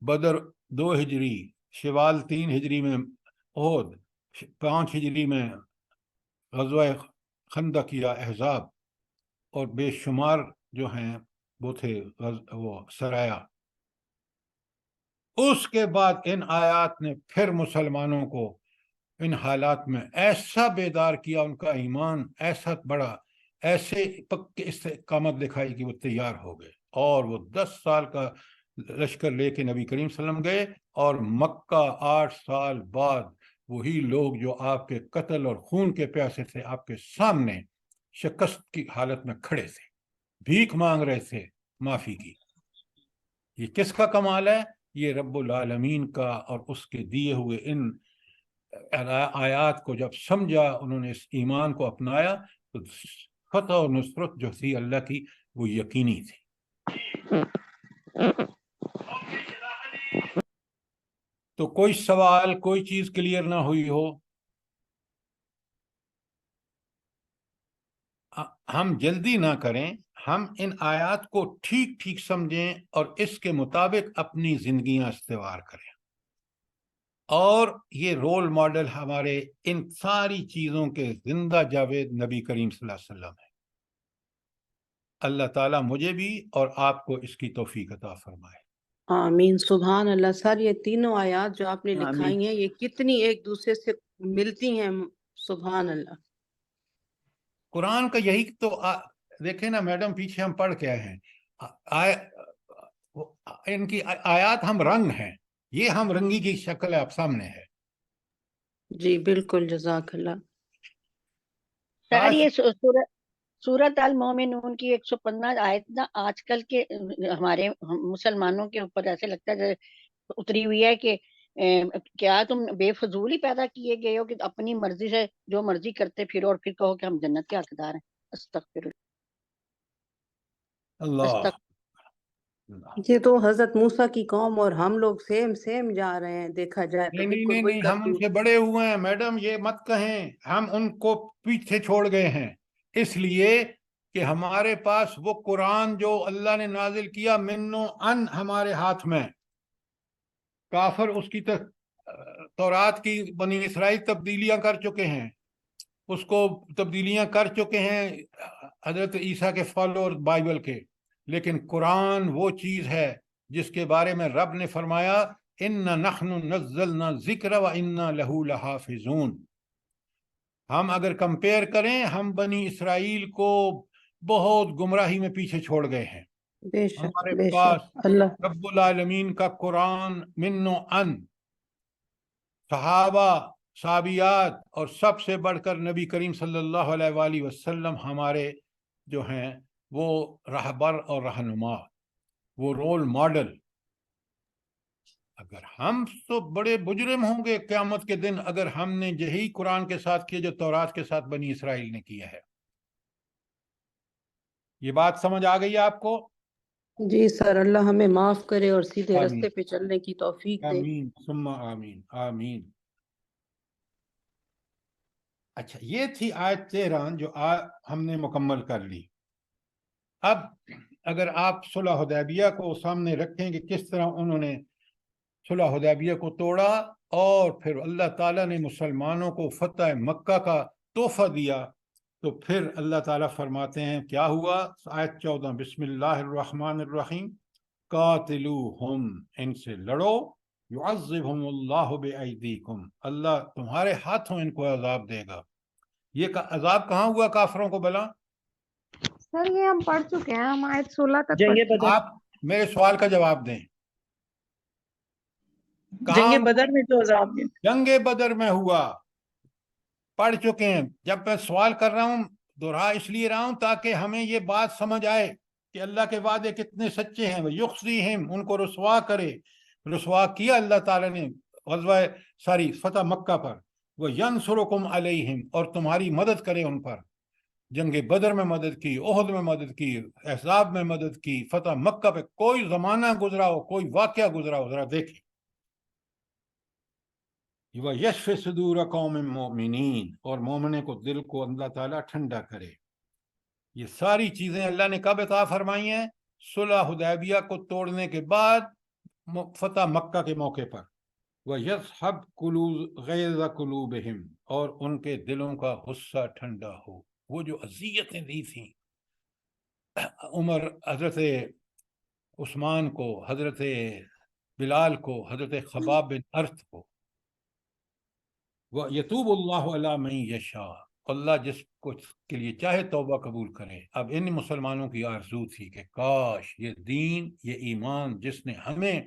بدر 2 ہجری، شوال 3 ہجری میں احد، 5 ہجری میں غزوہ خندق یا احزاب، اور بے شمار جو ہیں وہ تھے وہ سرایا. اس کے بعد ان آیات نے پھر مسلمانوں کو ان حالات میں ایسا بیدار کیا، ان کا ایمان ایسا بڑا، ایسے پکے استقامت دکھائی کہ وہ تیار ہو گئے، اور وہ 10 سال کا لشکر لے کے نبی کریم صلی اللہ علیہ وسلم گئے، اور مکہ 8 سال بعد وہی لوگ جو آپ کے قتل اور خون کے پیاسے تھے آپ کے سامنے شکست کی حالت میں کھڑے تھے، بھیک مانگ رہے تھے معافی کی. یہ کس کا کمال ہے؟ یہ رب العالمین کا، اور اس کے دیے ہوئے ان آیات کو جب سمجھا، انہوں نے اس ایمان کو اپنایا، تو فتح اور نصرت جو تھی اللہ کی وہ یقینی تھی۔ تو کوئی سوال، کوئی چیز کلیئر نہ ہوئی ہو؟ ہم جلدی نہ کریں، ہم ان آیات کو ٹھیک ٹھیک سمجھیں اور اس کے مطابق اپنی زندگیاں استوار کریں، اور یہ رول ماڈل ہمارے ان ساری چیزوں کے زندہ جاوید نبی کریم صلی اللہ علیہ وسلم ہے۔ اللہ تعالیٰ مجھے بھی اور آپ کو اس کی توفیق عطا فرمائے۔ آمین، سبحان اللہ۔ سر یہ تینوں آیات جو آپ نے آمین۔ لکھائی ہیں، یہ کتنی ایک دوسرے سے ملتی ہیں، سبحان اللہ۔ قرآن کا یہی تو دیکھیں نا میڈم، پیچھے ہم پڑھ کے آئے ہیں، ان کی آیات ہم رنگ ہیں، یہ ہم رنگی کی شکل آپ سامنے ہے۔ جی بالکل، جزاک اللہ۔ سر یہ سورت المومنون کی 115 آیت نا آج کل کے ہمارے مسلمانوں کے اوپر ایسے لگتا ہے اتری ہوئی ہے کہ کیا تم بے فضول ہی پیدا کیے گئے ہو کہ اپنی مرضی سے جو مرضی کرتے پھرو اور پھر کہو کہ ہم جنت کے حقدار ہیں۔ استغفر اللہ۔ یہ تو حضرت موسیٰ کی قوم اور ہم لوگ سیم جا رہے ہیں، دیکھا جائے تو بالکل وہی نہیں، ہم ان سے بڑے ہوئے ہیں میڈم، یہ مت کہیں، ہم ان کو پیچھے چھوڑ گئے ہیں، اس لیے کہ ہمارے پاس وہ قرآن جو اللہ نے نازل کیا منو ان ہمارے ہاتھ میں، کافر اس کی تورات کی بنی اسرائیل تبدیلیاں کر چکے ہیں، اس کو تبدیلیاں کر چکے ہیں حضرت عیسیٰ کے فالوور بائبل کے، لیکن قرآن وہ چیز ہے جس کے بارے میں رب نے فرمایا اِنَّا نَحْنُ نَزَّلْنَا الذِّكْرَ وَإِنَّا لَهُ لَحَافِظُونَ۔ ہم اگر کمپیئر کریں، ہم بنی اسرائیل کو بہت گمراہی میں پیچھے چھوڑ گئے ہیں۔ بے شک ہمارے بے پاس شک اللہ۔ رب العالمین کا قرآن منو ان، صحابہ، صحابیات، اور سب سے بڑھ کر نبی کریم صلی اللہ علیہ وآلہ وسلم ہمارے جو ہیں وہ رہبر اور رہنما، وہ رول ماڈل۔ اگر ہم تو بڑے مجرم ہوں گے قیامت کے دن اگر ہم نے یہی قرآن کے ساتھ کیا جو تورات کے ساتھ بنی اسرائیل نے کیا ہے۔ یہ بات سمجھ آ گئی آپ کو؟ جی سر، اللہ ہمیں معاف کرے اور سیدھے آمین، رستے پہ چلنے کی توفیق دے۔ آمین ثم آمین، آمین۔ اچھا، یہ تھی آیت 13 جو ہم نے مکمل کر لی۔ اب اگر آپ صلح حدیبیہ کو سامنے رکھیں کہ کس طرح انہوں نے صلح حدیبیہ کو توڑا اور پھر اللہ تعالیٰ نے مسلمانوں کو فتح مکہ کا تحفہ دیا، تو پھر اللہ تعالیٰ فرماتے ہیں کیا ہوا؟ آیت 14، بسم اللہ الرحمن الرحیم، قاتلوہم، ان سے لڑو، یعذبہم اللہ بایدیکم، اللہ تمہارے ہاتھوں ان کو عذاب دے گا۔ یہ عذاب کہاں ہوا کافروں کو بلا؟ سر یہ ہم پڑھ چکے ہیں، ہم آیت 16 تک پڑھ چکے ہیں۔ آپ میرے سوال کا جواب دیں، جنگ بدر میں جو عذاب دیا، جنگ بدر میں ہوا، پڑھ چکے ہیں۔ جب میں سوال کر رہا ہوں دوہرا اس لیے رہا ہوں تاکہ ہمیں یہ بات سمجھ آئے کہ اللہ کے وعدے کتنے سچے ہیں۔ یخزیہم، ان کو رسوا کرے، رسوا کیا اللہ تعالیٰ نے غزوہ فتح مکہ پر، وینصرکم علیہم، اور تمہاری مدد کرے ان پر۔ جنگ بدر میں مدد کی، احد میں مدد کی، احزاب میں مدد کی، فتح مکہ پہ کوئی زمانہ گزرا ہو، کوئی واقعہ گزرا ہو، ذرا دیکھیں۔ وَيَشْفِ صُدُورَ قَوْمٍ مُؤْمِنِينَ، اور مومنوں کو دل کو اللہ تعالیٰ ٹھنڈا کرے۔ یہ ساری چیزیں اللہ نے کب عطا فرمائی ہیں؟ صلح حدیبیہ کو توڑنے کے بعد، فتح مکہ کے موقع پر۔ وَيَذْهَبْ غَيْظَ قُلُوبِهِمْ، اور ان کے دلوں کا غصہ ٹھنڈا ہو۔ وہ جو اذیتیں دی تھیں عمر، حضرت عثمان کو، حضرت بلال کو، حضرت خباب بن ارت کو، وَيَتُوبُ اللَّهُ عَلَىٰ مَن يَشَاءُ، اللہ جس کو کے لیے چاہے توبہ قبول کرے۔ اب ان مسلمانوں کی آرزو تھی کہ کاش یہ دین، یہ ایمان جس نے ہمیں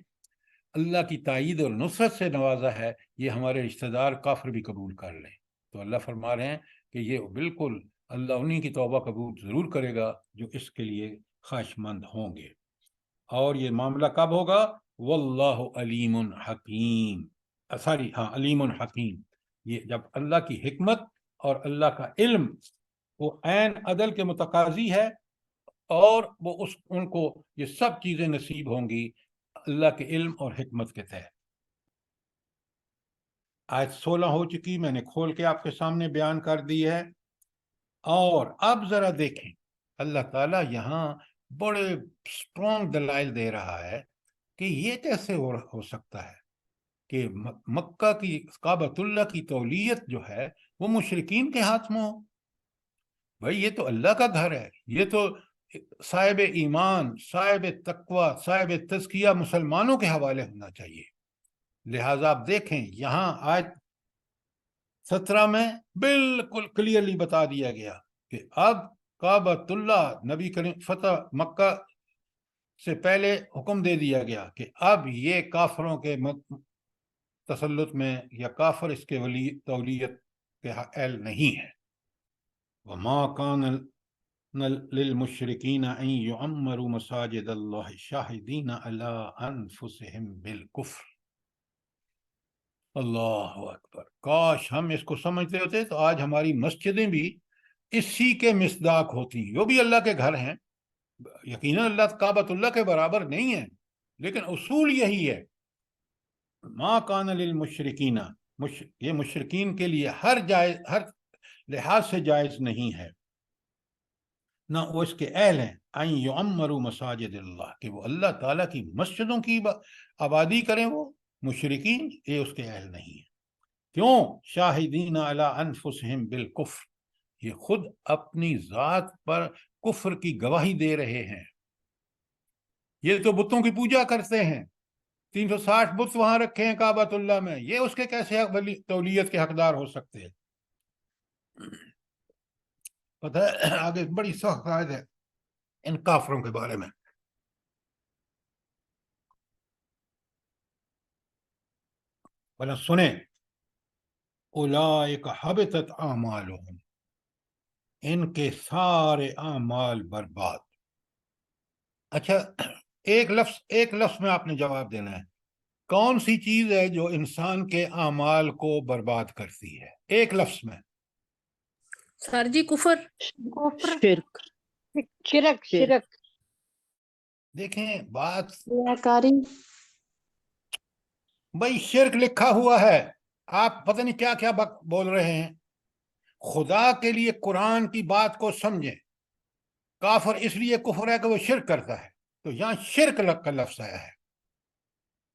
اللہ کی تائید اور نصرت سے نوازا ہے، یہ ہمارے رشتہ دار کافر بھی قبول کر لیں۔ تو اللہ فرما رہے ہیں کہ یہ بالکل اللہ انہی کی توبہ قبول ضرور کرے گا جو اس کے لیے خواہش مند ہوں گے۔ اور یہ معاملہ کب ہوگا؟ واللہ علیم حکیم، علیم حکیم، یہ جب اللہ کی حکمت اور اللہ کا علم وہ عین عدل کے متقاضی ہے، اور وہ ان کو یہ سب چیزیں نصیب ہوں گی اللہ کے علم اور حکمت کے تحت۔ آیت 16 ہو چکی، میں نے کھول کے آپ کے سامنے بیان کر دی ہے۔ اور اب ذرا دیکھیں، اللہ تعالیٰ یہاں بڑے اسٹرانگ دلائل دے رہا ہے کہ یہ کیسے ہو سکتا ہے کہ مکہ کی کعبۃ اللہ کی تولیت جو ہے وہ مشرکین کے ہاتھ میں ہو۔ بھائی یہ تو اللہ کا گھر ہے، یہ تو صاحب ایمان، صاحب تقوی، صاحب تزکیہ مسلمانوں کے حوالے ہونا چاہیے۔ لہٰذا آپ دیکھیں یہاں آیت 17 میں بالکل کلیئرلی بتا دیا گیا کہ اب کعبۃ اللہ نبی کریم فتح مکہ سے پہلے حکم دے دیا گیا کہ اب یہ کافروں کے تسلط میں یا کافر اس کے تولیت کے اہل نہیں ہے۔ وما كان للمشركين ان يعمروا مساجد الله شاهدين على انفسهم بالكفر۔ اللہ اکبر، کاش ہم اس کو سمجھتے ہوتے تو آج ہماری مسجدیں بھی اسی کے مصداق ہوتی، وہ بھی اللہ کے گھر ہیں، یقیناً اللہ کعبۃ اللہ کے برابر نہیں ہے، لیکن اصول یہی ہے۔ ما کان للمشرکین، یہ مشرکین کے لیے ہر لحاظ سے جائز نہیں ہے، نہ وہ اس کے اہل ہیں، ان یعمروا مساجد اللہ، کہ وہ اللہ تعالیٰ کی مسجدوں کی آبادی کریں، وہ مشرکین یہ اس کے اہل نہیں ہیں۔ کیوں؟ شاہدین علی انفسہم بالکفر، یہ خود اپنی ذات پر کفر کی گواہی دے رہے ہیں۔ یہ تو بتوں کی پوجا کرتے ہیں، 360 بت وہاں رکھے ہیں کعبۃ اللہ میں، یہ اس کے کیسے تولیت کے حقدار ہو سکتے ہیں؟ پتہ ہے آگے بڑی سخت آیت ہے ان کافروں کے بارے میں۔ بلا سنیں، اولئک حبطت اعمالہم، ان کے سارے اعمال برباد۔ اچھا ایک لفظ میں آپ نے جواب دینا ہے، کون سی چیز ہے جو انسان کے اعمال کو برباد کرتی ہے؟ ایک لفظ میں۔ سر جی کفر، شرک، شرک۔ دیکھیں بات، ریاکاری، بھائی شرک لکھا ہوا ہے، آپ پتہ نہیں کیا کیا بول رہے ہیں۔ خدا کے لیے قرآن کی بات کو سمجھیں۔ کافر اس لیے کفر ہے کہ وہ شرک کرتا ہے، تو یہاں شرک کا لفظ آیا ہے،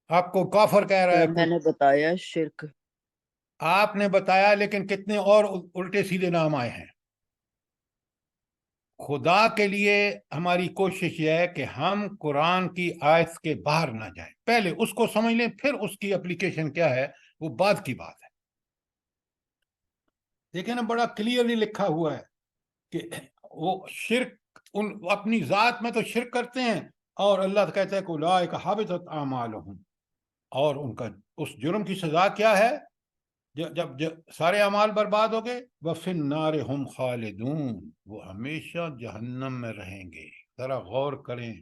آپ کو کافر کہہ رہا ہے۔ میں نے بتایا شرک، آپ نے بتایا، لیکن کتنے اور الٹے سیدھے نام آئے ہیں۔ خدا کے لیے ہماری کوشش یہ ہے کہ ہم قرآن کی آیت کے باہر نہ جائیں، پہلے اس کو سمجھ لیں، پھر اس کی اپلیکیشن کیا ہے وہ بعد کی بات ہے۔ دیکھیں نا بڑا کلیئرلی لکھا ہوا ہے کہ وہ شرک اپنی ذات میں تو شرک کرتے ہیں، اور اللہ کہتا ہے کہ اولئک حبطت اعمالہم، اور ان کا اس جرم کی سزا کیا ہے؟ جب سارے اعمال برباد ہو گئے، وَفِي النَّارِ هُمْ خَالِدُونَ، وہ ہمیشہ جہنم میں رہیں گے۔ ذرا غور کریں،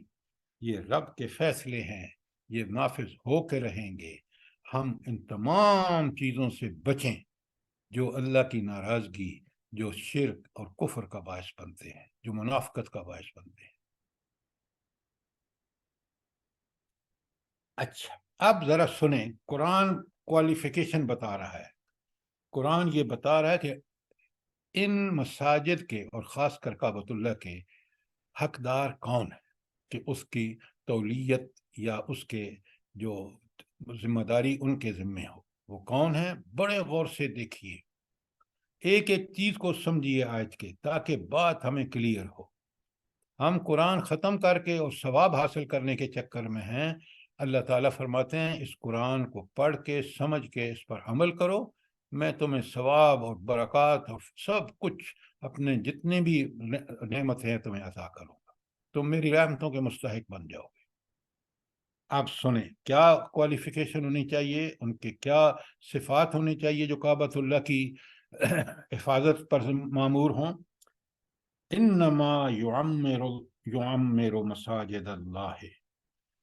یہ رب کے فیصلے ہیں، یہ نافذ ہو کے رہیں گے۔ ہم ان تمام چیزوں سے بچیں جو اللہ کی ناراضگی، جو شرک اور کفر کا باعث بنتے ہیں، جو منافقت کا باعث بنتے ہیں۔ اچھا اب ذرا سنیں، قرآن کوالیفیکیشن بتا رہا ہے، قرآن یہ بتا رہا ہے کہ ان مساجد کے اور خاص کر کعبۃ اللہ کے حقدار کون ہے کہ اس کی تولیت یا اس کے جو ذمہ داری ان کے ذمہ ہو، وہ کون ہے؟ بڑے غور سے دیکھیے، ایک ایک چیز کو سمجھیے آیت کے، تاکہ بات ہمیں کلیئر ہو۔ ہم قرآن ختم کر کے اور ثواب حاصل کرنے کے چکر میں ہیں۔ اللہ تعالیٰ فرماتے ہیں اس قرآن کو پڑھ کے سمجھ کے اس پر عمل کرو، میں تمہیں ثواب اور برکات اور سب کچھ اپنے جتنے بھی نعمتیں ہیں تمہیں عطا کروں گا، تم میری رحمتوں کے مستحق بن جاؤ گے۔ آپ سنیں کیا کوالیفیکیشن ہونی چاہیے، ان کے کیا صفات ہونی چاہیے جو کعبۃ اللہ کی حفاظت پر مامور ہوں۔ انما یعمر مساجد اللہ،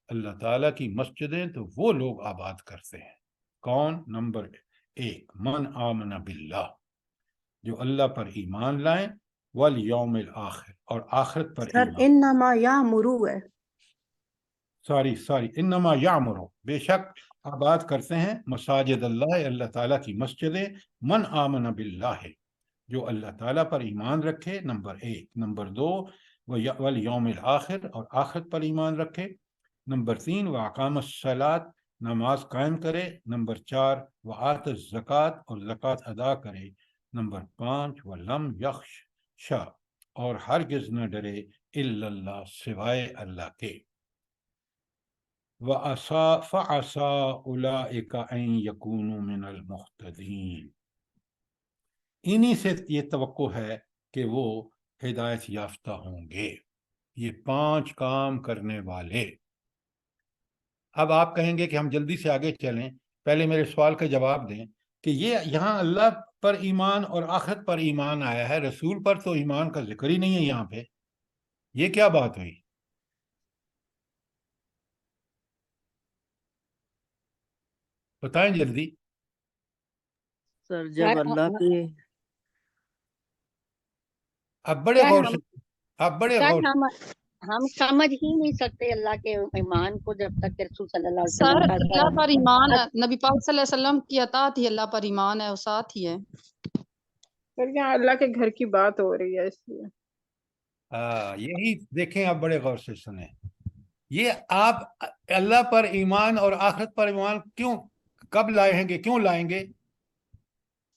اللہ تعالیٰ کی مسجدیں تو وہ لوگ آباد کرتے ہیں۔ کون؟ نمبر ایک من آمن باللہ، جو اللہ پر ایمان لائیں، والیوم الآخر، اور آخرت پر سر ایمان. انما یامرو ہے. سوری انما یعمرو، بے شک آباد کرتے ہیں مساجد اللہ، اللہ تعالیٰ کی مسجدیں، من آمن باللہ، جو اللہ تعالیٰ پر ایمان رکھے، نمبر 1. نمبر 2 والیوم الآخر، اور آخرت پر ایمان رکھے. نمبر 3 واقام الصلاۃ، نماز قائم کرے. نمبر 4 وآت الزکوٰۃ، اور زکوٰۃ ادا کرے. نمبر 5 ولم یخش، اور ہرگز نہ ڈرے، الا اللہ، سوائے اللہ کے. فَعَسَىٰ أُولَٰئِکَ أَن یَکُونُوا مِنَ الْمُہْتَدِینَ، انہی سے یہ توقع ہے کہ وہ ہدایت یافتہ ہوں گے، یہ 5 کام کرنے والے. اب آپ کہیں گے کہ ہم جلدی سے آگے چلیں، پہلے میرے سوال کا جواب دیں کہ یہ یہاں اللہ پر ایمان اور آخرت پر ایمان آیا ہے، رسول پر تو ایمان کا ذکر ہی نہیں ہے یہاں پہ، یہ کیا بات ہوئی؟ بتائیں جلدی. سر جب اللہ کے اب بڑے سر غور ہم سے، اب بڑے سر غور ہم سمجھ ہی نہیں سکتے اللہ کے ایمان کو جب تک کہ رسول صلی اللہ علیہ سر وسلم کا اللہ پر ایمان ہے، نبی پاک صلی اللہ علیہ وسلم کی اطاعت ہی اللہ پر ایمان ہے، وہ ساتھ ہی ہے. سر یہاں اللہ کے گھر کی بات ہو رہی ہے، اس لیے یہی دیکھیں، آپ بڑے غور سے سنیں. یہ آپ اللہ پر ایمان اور آخرت پر ایمان کب لائیں گے، کیوں لائیں گے،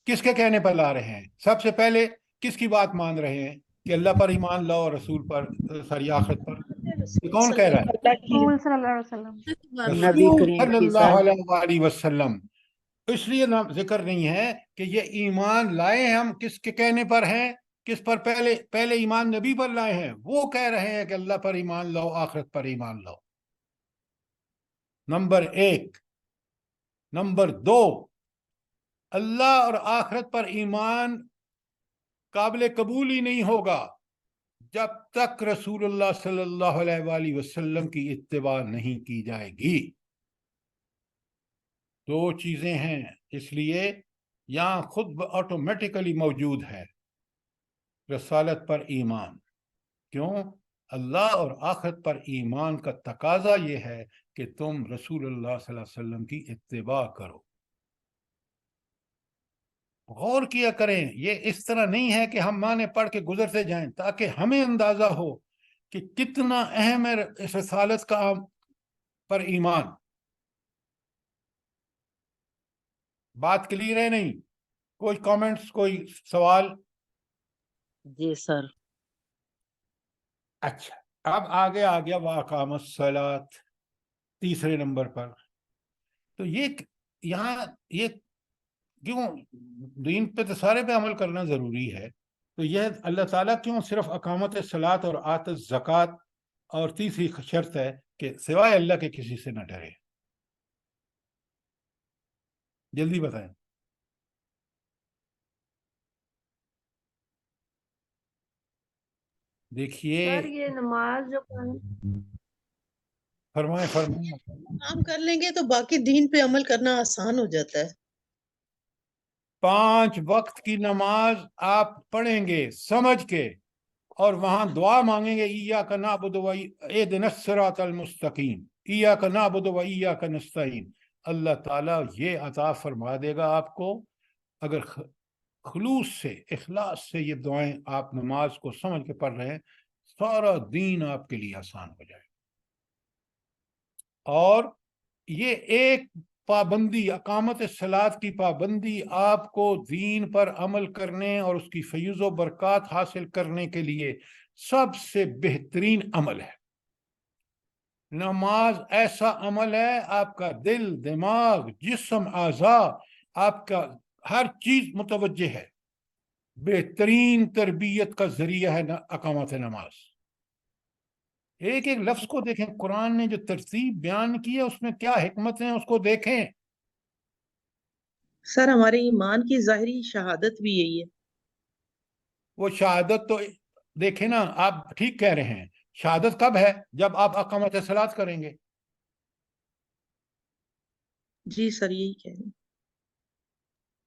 کس کے کہنے پر لا رہے ہیں؟ سب سے پہلے کس کی بات مان رہے ہیں کہ اللہ پر ایمان لاؤ، رسول پر، ساری آخرت پر؟ یہ کون کہہ رہا ہے؟ اللہ کی رسول صلی اللہ علیہ وسلم. نبی رسول کریم صلی کی اللہ سر علیہ وسلم. اس لیے ذکر نہیں ہے کہ یہ ایمان لائے ہم کس کے کہنے پر ہیں، کس پر پہلے ایمان نبی پر لائے ہیں، وہ کہہ رہے ہیں کہ اللہ پر ایمان لاؤ، آخرت پر ایمان لاؤ. نمبر 1. نمبر 2، اللہ اور آخرت پر ایمان قابل قبول ہی نہیں ہوگا جب تک رسول اللہ صلی اللہ علیہ وآلہ وسلم کی اتباع نہیں کی جائے گی. 2 چیزیں ہیں، اس لیے یہاں خود آٹومیٹیکلی موجود ہے رسالت پر ایمان. کیوں؟ اللہ اور آخرت پر ایمان کا تقاضا یہ ہے کہ تم رسول اللہ صلی اللہ علیہ وسلم کی اتباع کرو. غور کیا کریں، یہ اس طرح نہیں ہے کہ ہم معنی پڑھ کے گزرتے جائیں، تاکہ ہمیں اندازہ ہو کہ کتنا اہم ہے اس رسالت کا پر ایمان. بات کلیئر ہے؟ نہیں؟ کوئی کامنٹس، کوئی سوال؟ جی سر. اچھا، اب آگے آ گیا واقام الصلاۃ 3 نمبر پر. تو یہاں یہ کیوں دین پہ تو سارے پہ عمل کرنا ضروری ہے، تو یہ اللہ تعالیٰ کیوں صرف اقامت الصلاۃ اور آت الزکوٰۃ اور تیسری شرط ہے کہ سوائے اللہ کے کسی سے نہ ڈرے؟ جلدی بتائیں. دیکھیے، سر یہ نماز جو فرمائیں. کام کر لیں گے تو باقی دین پہ عمل کرنا آسان ہو جاتا ہے. 5 وقت کی نماز آپ پڑھیں گے سمجھ کے، اور وہاں دعا مانگیں گے، ایاک نعبد و اہدنا الصراط المستقیم، ایاک نعبد و ایاک نستعین. اللہ تعالیٰ یہ عطا فرما دے گا آپ کو، اگر خلوص سے، اخلاص سے یہ دعائیں آپ نماز کو سمجھ کے پڑھ رہے ہیں، سارا دین آپ کے لیے آسان ہو جائے. اور یہ ایک پابندی، اقامت الصلاۃ کی پابندی، آپ کو دین پر عمل کرنے اور اس کی فیض و برکات حاصل کرنے کے لیے سب سے بہترین عمل ہے. نماز ایسا عمل ہے، آپ کا دل، دماغ، جسم، اعضاء، آپ کا ہر چیز متوجہ ہے. بہترین تربیت کا ذریعہ ہے اقامت نماز. ایک ایک لفظ کو دیکھیں، قرآن نے جو ترتیب بیان کی ہے اس میں کیا حکمت ہیں، اس کو دیکھیں. سر ہمارے ایمان کی ظاہری شہادت بھی یہی ہے. وہ شہادت تو دیکھیں نا، آپ ٹھیک کہہ رہے ہیں، شہادت کب ہے؟ جب آپ اقامت صلاۃ کریں گے. جی سر یہی کہہ رہے ہیں.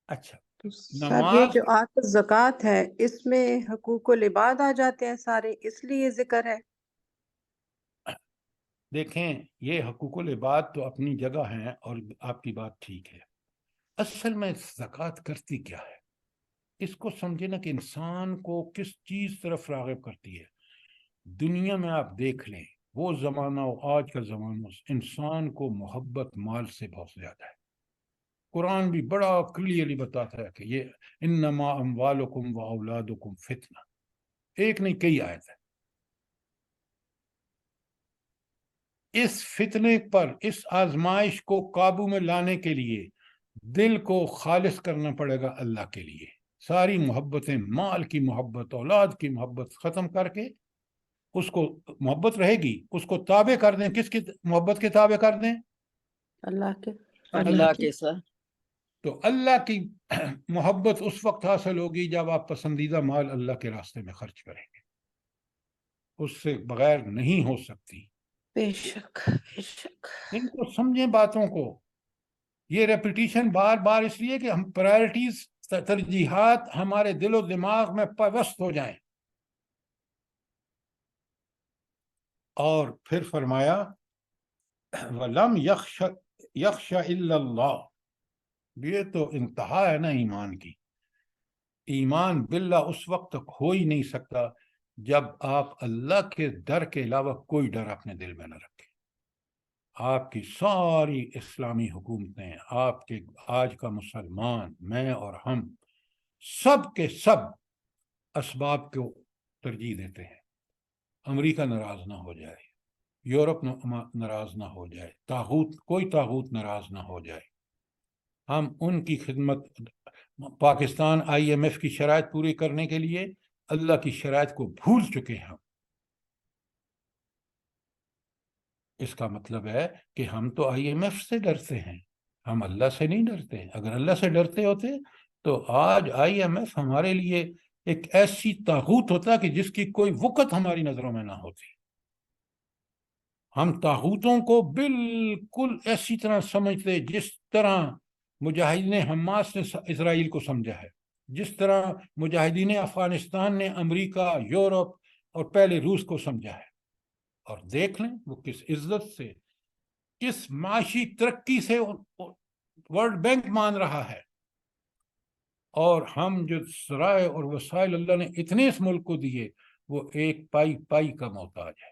اچھا تو سر یہ نماز جو آیت زکوٰۃ ہے اس میں حقوق العباد آ جاتے ہیں سارے، اس لیے ذکر ہے؟ دیکھیں یہ حقوق العباد تو اپنی جگہ ہیں اور آپ کی بات ٹھیک ہے، اصل میں زکوٰۃ کرتی کیا ہے اس کو سمجھے نا کہ انسان کو کس چیز طرف راغب کرتی ہے۔ دنیا میں آپ دیکھ لیں وہ زمانہ اور آج کا زمانہ انسان کو محبت مال سے بہت زیادہ ہے۔ قرآن بھی بڑا کلیئرلی بتاتا ہے کہ یہ انما اموالکم و اولادکم فتنہ، ایک نہیں کئی آیت ہے۔ اس فتنے پر، اس آزمائش کو قابو میں لانے کے لیے دل کو خالص کرنا پڑے گا اللہ کے لیے، ساری محبتیں، مال کی محبت، اولاد کی محبت ختم کر کے اس کو، محبت رہے گی اس کو تابع کر دیں۔ کس کی محبت کے تابع کر دیں؟ اللہ کے۔ اللہ کے ساتھ۔ تو اللہ کی محبت اس وقت حاصل ہوگی جب آپ پسندیدہ مال اللہ کے راستے میں خرچ کریں گے، اس سے بغیر نہیں ہو سکتی۔ بے شک بے شک۔ ان کو سمجھیں باتوں کو، یہ ریپیٹیشن بار بار اس لیے کہ ہم پرائرٹیز، ترجیحات ہمارے دل و دماغ میں پیوست ہو جائیں۔ اور پھر فرمایا وَلَمْ يَخْشَ إِلَّا اللَّهُ، یہ تو انتہا ہے نا ایمان کی۔ ایمان باللہ اس وقت تک ہو ہی نہیں سکتا جب آپ اللہ کے ڈر کے علاوہ کوئی ڈر اپنے دل میں نہ رکھیں۔ آپ کی ساری اسلامی حکومتیں، آپ کے آج کا مسلمان، میں اور ہم سب کے سب اسباب کو ترجیح دیتے ہیں۔ امریکہ ناراض نہ ہو جائے، یورپ ناراض نہ ہو جائے، طاغوت، کوئی طاغوت ناراض نہ ہو جائے، ہم ان کی خدمت، پاکستان IMF کی شرائط پوری کرنے کے لیے اللہ کی شرائط کو بھول چکے ہیں۔ اس کا مطلب ہے کہ ہم تو IMF سے ڈرتے ہیں، ہم اللہ سے نہیں ڈرتے۔ اگر اللہ سے ڈرتے ہوتے تو آج IMF ہمارے لیے ایک ایسی طاغوت ہوتا کہ جس کی کوئی وقت ہماری نظروں میں نہ ہوتی۔ ہم طاغوتوں کو بالکل ایسی طرح سمجھتے جس طرح مجاہدین حماس نے اسرائیل کو سمجھا ہے، جس طرح مجاہدین افغانستان نے امریکہ، یورپ اور پہلے روس کو سمجھا ہے۔ اور دیکھ لیں وہ کس عزت سے، کس معاشی ترقی سے ورلڈ بینک مان رہا ہے، اور ہم جو ذرائع اور وسائل اللہ نے اتنے اس ملک کو دیے وہ ایک پائی پائی کا محتاج ہے۔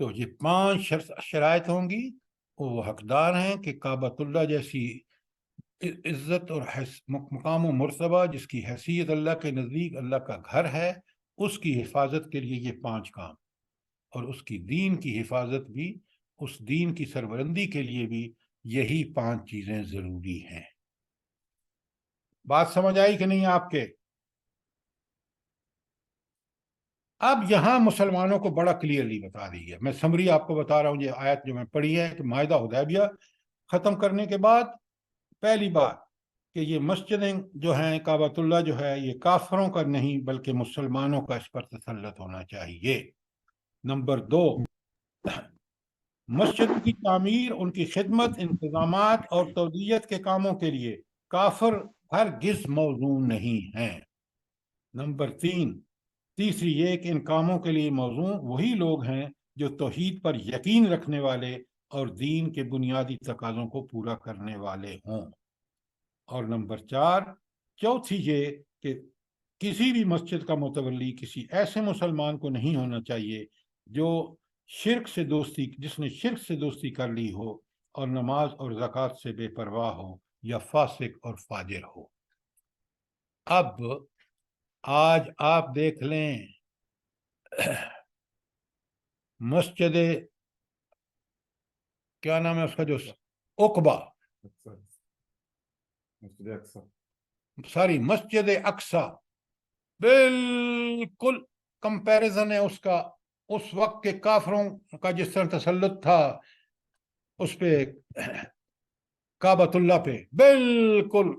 تو یہ 5 شرائط ہوں گی، وہ حقدار ہیں کہ کعبۃ اللہ جیسی عزت اور مقام و مرتبہ، جس کی حیثیت اللہ کے نزدیک اللہ کا گھر ہے، اس کی حفاظت کے لیے یہ 5 کام، اور اس کی دین کی حفاظت بھی، اس دین کی سربلندی کے لیے بھی یہی 5 چیزیں ضروری ہیں۔ بات سمجھ آئی کہ نہیں آپ کے؟ اب یہاں مسلمانوں کو بڑا کلیئرلی بتا دی ہے، میں سمری آپ کو بتا رہا ہوں۔ یہ آیت جو میں پڑھی ہے کہ معاہدہ حدیبیہ ختم کرنے کے بعد پہلی بات کہ یہ مسجدیں جو ہیں، کعبۃ اللہ جو ہے، یہ کافروں کا نہیں بلکہ مسلمانوں کا اس پر تسلط ہونا چاہیے۔ نمبر 2، مسجد کی تعمیر، ان کی خدمت، انتظامات اور تودیعت کے کاموں کے لیے کافر ہرگز موضوع نہیں ہیں۔ نمبر 3، تیسری یہ کہ ان کاموں کے لیے موضوع وہی لوگ ہیں جو توحید پر یقین رکھنے والے اور دین کے بنیادی تقاضوں کو پورا کرنے والے ہوں۔ اور نمبر 4، چوتھی یہ کہ کسی بھی مسجد کا متولی کسی ایسے مسلمان کو نہیں ہونا چاہیے جو جس نے شرک سے دوستی کر لی ہو اور نماز اور زکوٰۃ سے بے پرواہ ہو یا فاسق اور فاجر ہو۔ اب آج آپ دیکھ لیں مسجد، کیا نام ہے اس کا، جو عقبہ، مسجد اقصی، بالکل کمپیریزن ہے اس کا اس وقت کے کافروں کا جس طرح تسلط تھا اس پہ، کعبۃ اللہ پہ، بالکل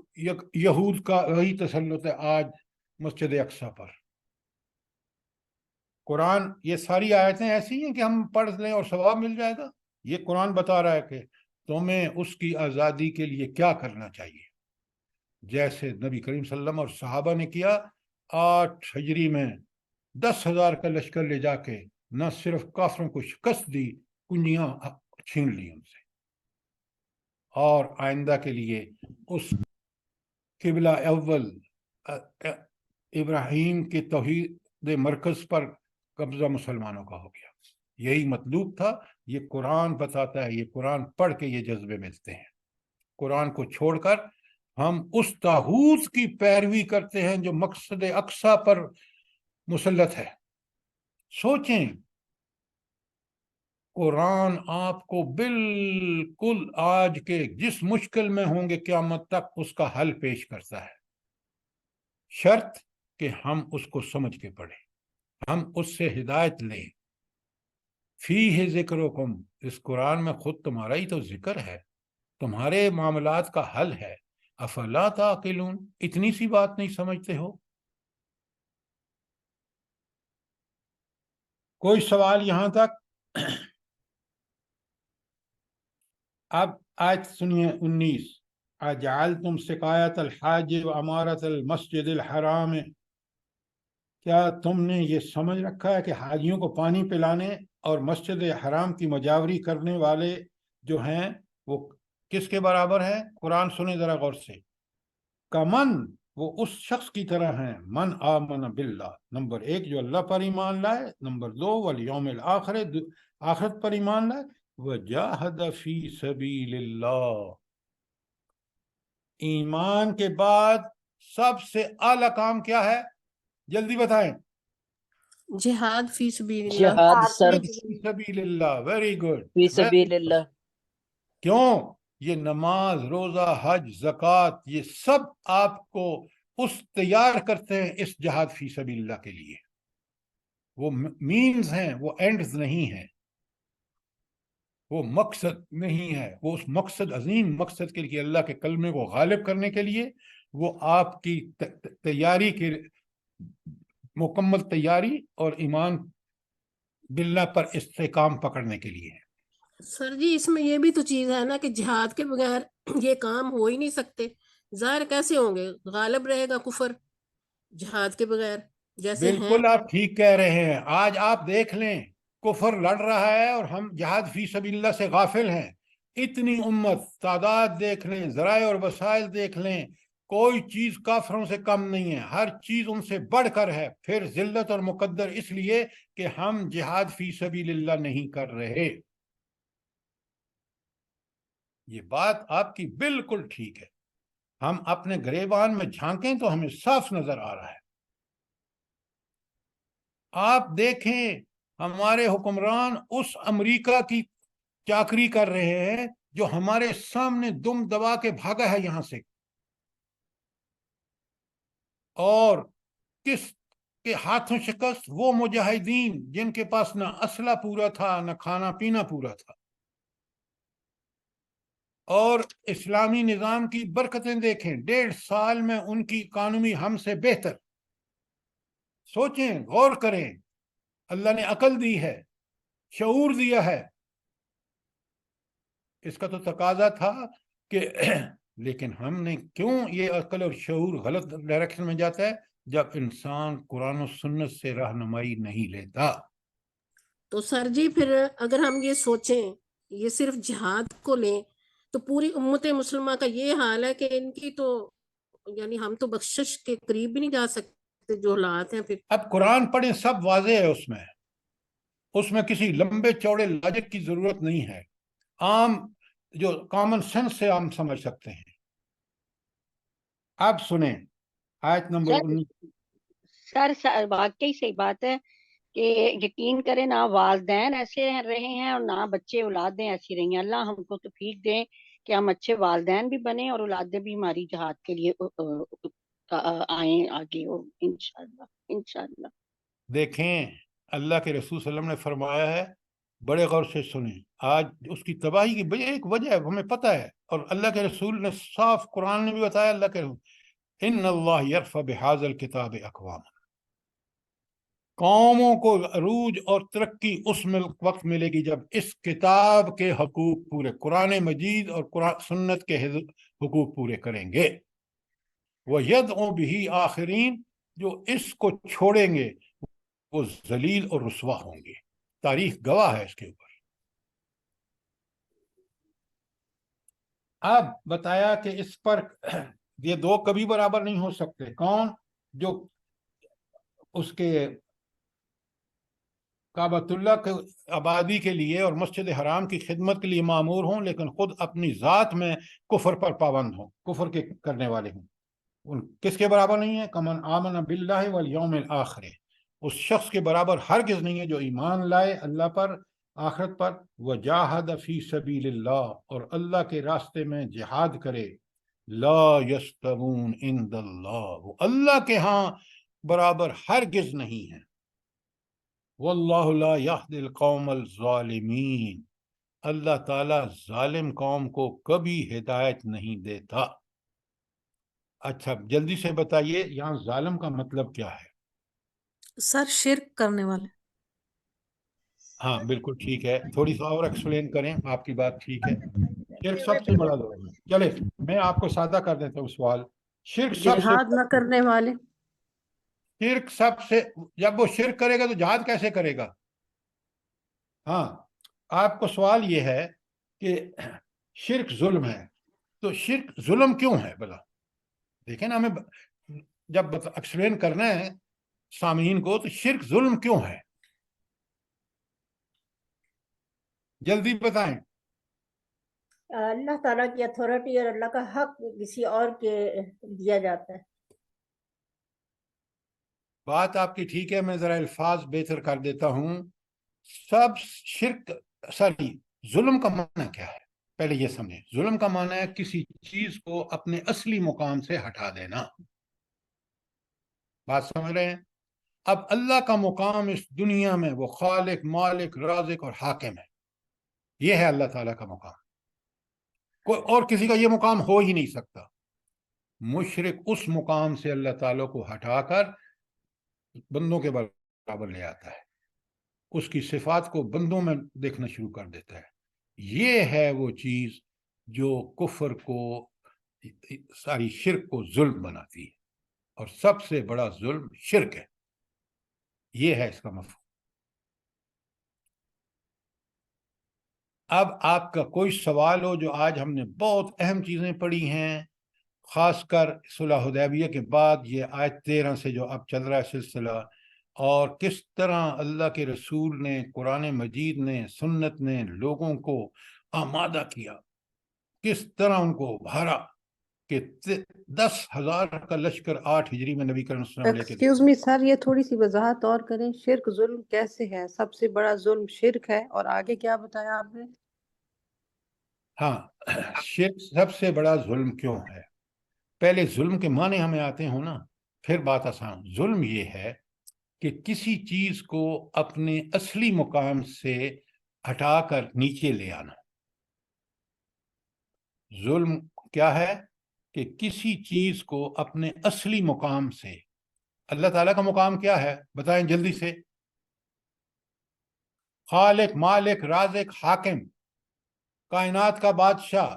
یہود کا وہی تسلط ہے آج مسجد اقصی پر۔ قرآن، یہ ساری آیتیں ایسی ہیں کہ ہم پڑھ لیں اور ثواب مل جائے گا؟ یہ قرآن بتا رہا ہے کہ تمہیں اس کی آزادی کے لیے کیا کرنا چاہیے، جیسے نبی کریم صلی اللہ علیہ وسلم اور صحابہ نے کیا۔ 8 ہجری میں 10,000 کا لشکر لے جا کے نہ صرف کافروں کو شکست دی، کنجیاں چھین لی ان سے، اور آئندہ کے لیے اس قبلہ اول ابراہیم کے توحید مرکز پر قبضہ مسلمانوں کا ہو گیا۔ یہی مطلوب تھا، یہ قرآن بتاتا ہے، یہ قرآن پڑھ کے یہ جذبے ملتے ہیں۔ قرآن کو چھوڑ کر ہم اس طاغوت کی پیروی کرتے ہیں جو مقصد اقصی پر مسلط ہے۔ سوچیں، قرآن آپ کو بالکل آج کے جس مشکل میں ہوں گے قیامت تک اس کا حل پیش کرتا ہے، شرط کہ ہم اس کو سمجھ کے پڑھیں، ہم اس سے ہدایت لیں۔ فیہ ذکرکم، اس قرآن میں خود تمہارا ہی تو ذکر ہے، تمہارے معاملات کا حل ہے۔ افلا تعقلون، اتنی سی بات نہیں سمجھتے ہو؟ کوئی سوال یہاں تک؟ اب آیت سنیے 19، اجعلتم سقایت الحاج و امارت المسجد الحرام، کیا تم نے یہ سمجھ رکھا ہے کہ حاجیوں کو پانی پلانے اور مسجد حرام کی مجاوری کرنے والے جو ہیں وہ کس کے برابر ہیں؟ قرآن سنیں ذرا غور سے۔ کمن، وہ اس شخص کی طرح ہیں، من آمن باللہ، نمبر 1 جو اللہ پر ایمان لائے، نمبر 2 والیوم الآخر، آخرت پر ایمان لائے، وجاہد فی سبیل اللہ۔ ایمان کے بعد سب سے اعلیٰ کام کیا ہے؟ جلدی بتائیں۔ جہاد فی سبیل اللہ۔ جہاد سر، فی سبیل اللہ، ویری گڈ، فی سبیل اللہ۔ کیوں؟ یہ نماز، روزہ، حج، زکوٰۃ، یہ سب آپ کو اس تیار کرتے ہیں اس جہاد فی سبیل اللہ کے لیے۔ وہ مینز ہیں، وہ اینڈز نہیں ہیں، وہ مقصد نہیں ہے۔ وہ اس مقصد، عظیم مقصد کے لیے، اللہ کے کلمے کو غالب کرنے کے لیے، وہ آپ کی تیاری کے مکمل تیاری اور ایمان باللہ پر استحکام پکڑنے کے لیے ہے۔ سر جی اس میں یہ بھی تو چیز ہے نا کہ جہاد کے بغیر یہ کام ہو ہی نہیں سکتے، ظاہر کیسے ہوں گے؟ غالب رہے گا کفر جہاد کے بغیر، جیسے ہیں۔ بالکل آپ ٹھیک کہہ رہے ہیں۔ آج آپ دیکھ لیں، کفر لڑ رہا ہے اور ہم جہاد فی سبیل اللہ سے غافل ہیں۔ اتنی امت، تعداد دیکھ لیں، ذرائع اور وسائل دیکھ لیں، کوئی چیز کافروں سے کم نہیں ہے، ہر چیز ان سے بڑھ کر ہے۔ پھر ذلت اور مقدر اس لیے کہ ہم جہاد فی سبیل اللہ نہیں کر رہے۔ یہ بات آپ کی بالکل ٹھیک ہے۔ ہم اپنے گریبان میں جھانکیں تو ہمیں صاف نظر آ رہا ہے۔ آپ دیکھیں، ہمارے حکمران اس امریکہ کی چاکری کر رہے ہیں جو ہمارے سامنے دم دبا کے بھاگا ہے یہاں سے، اور کس کے ہاتھوں شکست؟ وہ مجاہدین جن کے پاس نہ اسلحہ پورا تھا، نہ کھانا پینا پورا تھا۔ اور اسلامی نظام کی برکتیں دیکھیں، 1.5 سال میں ان کی اکانومی ہم سے بہتر۔ سوچیں، غور کریں، اللہ نے عقل دی ہے، شعور دیا ہے، اس کا تو تقاضا تھا کہ لیکن ہم نے کیوں یہ عقل اور شعور غلط ڈائریکشن میں جاتا ہے؟ جب انسان قرآن و سنت سے رہنمائی نہیں لیتا۔ تو سر جی پھر اگر ہم یہ سوچیں، یہ صرف جہاد کو لیں تو پوری امت مسلمہ کا یہ حال ہے کہ ان کی تو یعنی ہم تو بخشش کے قریب بھی نہیں جا سکتے جو حالات ہیں۔ پھر اب قرآن پڑھیں، سب واضح ہے، اس میں کسی لمبے چوڑے لاجک کی ضرورت نہیں ہے، عام جو کامن سینس سے ہم سمجھ سکتے ہیں۔ اب سنیں آیت نمبر 19۔ سر واقعی صحیح بات ہے کہ یقین کریں، نہ والدین ایسے رہے ہیں اور نہ بچے اولادیں ایسی رہی ہیں۔ اللہ ہم کو توفیق دیں کہ ہم اچھے والدین بھی بنیں اور اولادیں بھی ہماری جہاد کے لیے آئیں آگے، انشاءاللہ۔ دیکھیں، اللہ کے رسول صلی اللہ علیہ وسلم نے فرمایا ہے، بڑے غور سے سنیں، آج اس کی تباہی کی ایک وجہ ہے، ہمیں پتہ ہے، اور اللہ کے رسول نے صاف قرآن نے بھی بتایا، اللہ کے رسول ان اللہ یرفع بہذا الکتاب اقوام، قوموں کو عروج اور ترقی اس وقت ملے گی جب اس کتاب کے حقوق پورے، قرآن مجید اور قرآن سنت کے حقوق پورے کریں گے۔ وَيَدْعُ بِهِ آخرین، جو اس کو چھوڑیں گے وہ ذلیل اور رسوا ہوں گے۔ تاریخ گواہ ہے اس کے اوپر۔ اب بتایا کہ اس پر یہ دو کبھی برابر نہیں ہو سکتے۔ کون؟ جو اس کے کعبۃ اللہ کے آبادی کے لیے اور مسجد حرام کی خدمت کے لیے معمور ہوں، لیکن خود اپنی ذات میں کفر پر پابند ہوں، کفر کے کرنے والے ہوں۔ ان کس کے برابر نہیں ہے؟ کمن آمن باللہ والیوم الآخر، اس شخص کے برابر ہرگز نہیں ہے جو ایمان لائے اللہ پر، آخرت پر، وجاہد فی سبیل اللہ، اور اللہ کے راستے میں جہاد کرے۔ لا یستوون عند اللہ، وہ اللہ کے ہاں برابر ہرگز نہیں ہے۔ واللہ لا یہدی القوم الظالمین، اللہ تعالی ظالم قوم کو کبھی ہدایت نہیں دیتا۔ اچھا جلدی سے بتائیے یہاں ظالم کا مطلب کیا ہے؟ سر شرک کرنے والے۔ ہاں بالکل ٹھیک ہے، تھوڑی سا اور ایکسپلین کریں، آپ کی بات ٹھیک ہے۔ شرک سب سے بڑا ظلم ہے۔ چلے میں آپ کو سادہ کر دیتا ہوں سوال۔ شرک سب سے جہاد نہ کرنے والے۔ شرک سب سے، جب وہ شرک کرے گا تو جہاد کیسے کرے گا؟ ہاں آپ کو سوال یہ ہے کہ شرک ظلم ہے، تو شرک ظلم کیوں ہے بلا؟ دیکھیں نا، ہمیں جب ایکسپلین کرنا ہے سامعین کو تو شرک ظلم کیوں ہے، جلدی بتائیں۔ اللہ تعالیٰ کی اتھارٹی اور اللہ کا حق کسی اور کے دیا جاتا ہے۔ بات آپ کی ٹھیک ہے، میں ذرا الفاظ بہتر کر دیتا ہوں۔ سب شرک، سوری، ظلم کا معنی کیا ہے؟ پہلے یہ سمجھیں، ظلم کا معنی ہے کسی چیز کو اپنے اصلی مقام سے ہٹا دینا۔ بات سمجھ رہے ہیں؟ اب اللہ کا مقام اس دنیا میں وہ خالق، مالک، رازق اور حاکم ہے، یہ ہے اللہ تعالیٰ کا مقام۔ کوئی اور کسی کا یہ مقام ہو ہی نہیں سکتا۔ مشرک اس مقام سے اللہ تعالیٰ کو ہٹا کر بندوں کے برابر لے آتا ہے، اس کی صفات کو بندوں میں دیکھنا شروع کر دیتا ہے۔ یہ ہے وہ چیز جو کفر کو، ساری شرک کو ظلم بناتی ہے، اور سب سے بڑا ظلم شرک ہے۔ یہ ہے اس کا مفہوم۔ اب آپ کا کوئی سوال ہو، جو آج ہم نے بہت اہم چیزیں پڑھی ہیں، خاص کر صلح حدیبیہ کے بعد یہ آیت 13 سے جو اب چل رہا ہے سلسلہ، اور کس طرح اللہ کے رسول نے، قرآن مجید نے، سنت نے لوگوں کو آمادہ کیا، کس طرح ان کو بھارا کہ 10,000 کا لشکر 8 ہجری میں نبی کریم صلی اللہ علیہ وسلم لے کے ایکسکیوز می سر، یہ تھوڑی سی وضاحت اور کریں، شرک ظلم کیسے ہے؟ سب سے بڑا ظلم شرک ہے، اور آگے کیا بتایا آپ نے؟ ہاں، شرک سب سے بڑا ظلم کیوں ہے؟ پہلے ظلم کے معنی ہمیں آتے ہوں نا، پھر بات آسان۔ ظلم یہ ہے کہ کسی چیز کو اپنے اصلی مقام سے ہٹا کر نیچے لے آنا۔ ظلم کیا ہے؟ کہ کسی چیز کو اپنے اصلی مقام سے، اللہ تعالیٰ کا مقام کیا ہے بتائیں جلدی سے؟ خالق، مالک، رازق، حاکم، کائنات کا بادشاہ،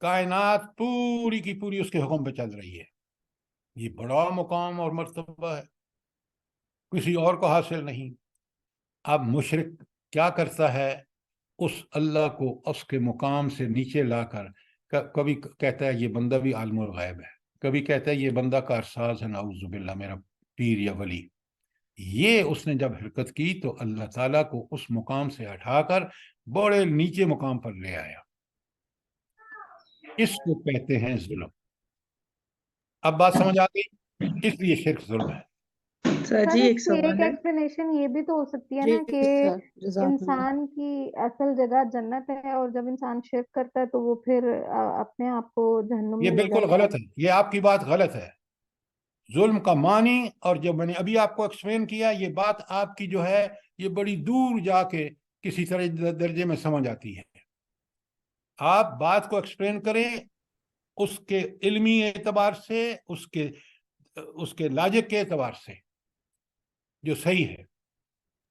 کائنات پوری کی پوری اس کے حکم پہ چل رہی ہے۔ یہ بڑا مقام اور مرتبہ ہے، کسی اور کو حاصل نہیں۔ اب مشرک کیا کرتا ہے؟ اس اللہ کو اس کے مقام سے نیچے لا کر، کبھی کہتا ہے یہ بندہ بھی عالم الغیب ہے، کبھی کہتا ہے یہ بندہ کارساز ہے، نعوذ باللہ، میرا پیر یا ولی۔ یہ اس نے جب حرکت کی تو اللہ تعالیٰ کو اس مقام سے ہٹا کر بڑے نیچے مقام پر لے آیا۔ اس کو کہتے ہیں ظلم۔ اب بات سمجھ آ گئی؟ اس لیے شرک ظلم ہے۔ سر جی ایک سوال ایک ہے۔ ایکسپلینیشن یہ بھی تو ہو سکتی ہے جی نا کہ سر، جزاک اللہ۔ انسان کی اصل جگہ جنت ہے، اور جب انسان شرک کرتا ہے تو وہ پھر اپنے آپ کو جہنم یہ میں لے بالکل جاتا غلط ہے، یہ آپ کی بات غلط ہے۔ ظلم کا معنی، اور جب میں نے ابھی آپ کو ایکسپلین کیا، یہ بات آپ کی جو ہے یہ بڑی دور جا کے کسی طرح درجے میں سمجھ آتی ہے۔ آپ بات کو ایکسپلین کریں اس کے علمی اعتبار سے، اس کے لاجک کے اعتبار سے۔ جو صحیح ہے.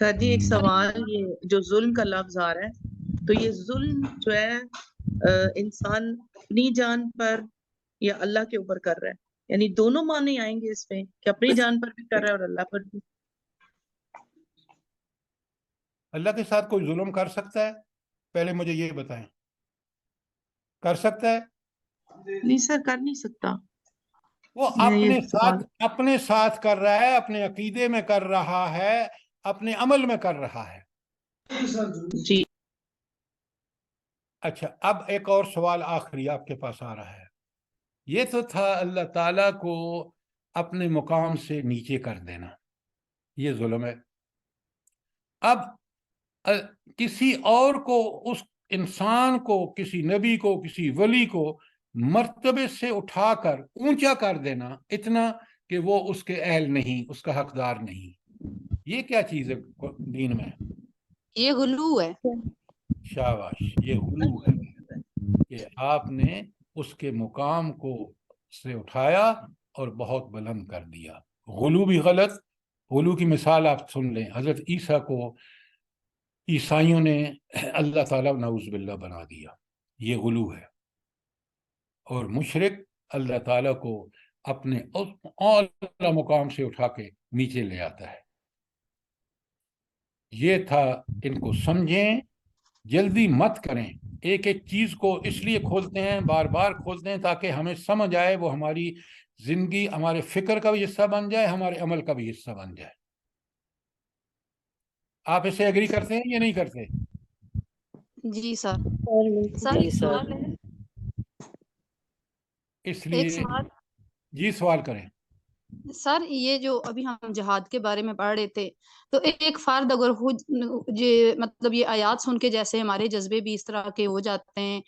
سر جی ایک سوال، یہ جو ظلم کا لفظ آ رہا ہے تو یہ ظلم جو ہے انسان اپنی جان پر یا اللہ کے اوپر کر رہا ہے، یعنی دونوں معنی آئیں گے اس میں کہ اپنی جان پر بھی کر رہا ہے اور اللہ پر بھی؟ اللہ کے ساتھ کوئی ظلم کر سکتا ہے؟ پہلے مجھے یہ بتائیں، کر سکتا ہے؟ نہیں سر، کر نہیں سکتا. وہ اپنے ساتھ کر رہا ہے، اپنے عقیدے میں کر رہا ہے، اپنے عمل میں کر رہا ہے. جی اچھا، اب ایک اور سوال آخری آپ کے پاس آ رہا ہے. یہ تو تھا اللہ تعالیٰ کو اپنے مقام سے نیچے کر دینا، یہ ظلم ہے. اب کسی اور کو، اس انسان کو، کسی نبی کو، کسی ولی کو مرتبے سے اٹھا کر اونچا کر دینا اتنا کہ وہ اس کے اہل نہیں، اس کا حقدار نہیں، یہ کیا چیز ہے دین میں؟ یہ غلو ہے. شاباش، یہ غلو ہے کہ آپ نے اس کے مقام کو سے اٹھایا اور بہت بلند کر دیا. غلو بھی غلط. غلو کی مثال آپ سن لیں، حضرت عیسیٰ کو عیسائیوں نے اللہ تعالیٰ نعوذ باللہ بنا دیا، یہ غلو ہے. اور مشرک اللہ تعالیٰ کو اپنے اعلیٰ مقام سے اٹھا کے نیچے لے آتا ہے. یہ تھا، ان کو سمجھیں، جلدی مت کریں. ایک ایک چیز کو اس لیے کھولتے ہیں، بار بار کھولتے ہیں تاکہ ہمیں سمجھ آئے، وہ ہماری زندگی، ہمارے فکر کا بھی حصہ بن جائے، ہمارے عمل کا بھی حصہ بن جائے. آپ اسے ایگری کرتے ہیں یا نہیں کرتے؟ جی سر. سر جی ایک سر. سوال ہے. اس ایک لیے سوال جی سوال کریں. سر، یہ جو ابھی ہم جہاد کے بارے میں پڑھ رہے تھے، تو ایک فرد اگر مطلب یہ آیات سن کے جیسے ہمارے جذبے بھی اس طرح کے ہو جاتے ہیں،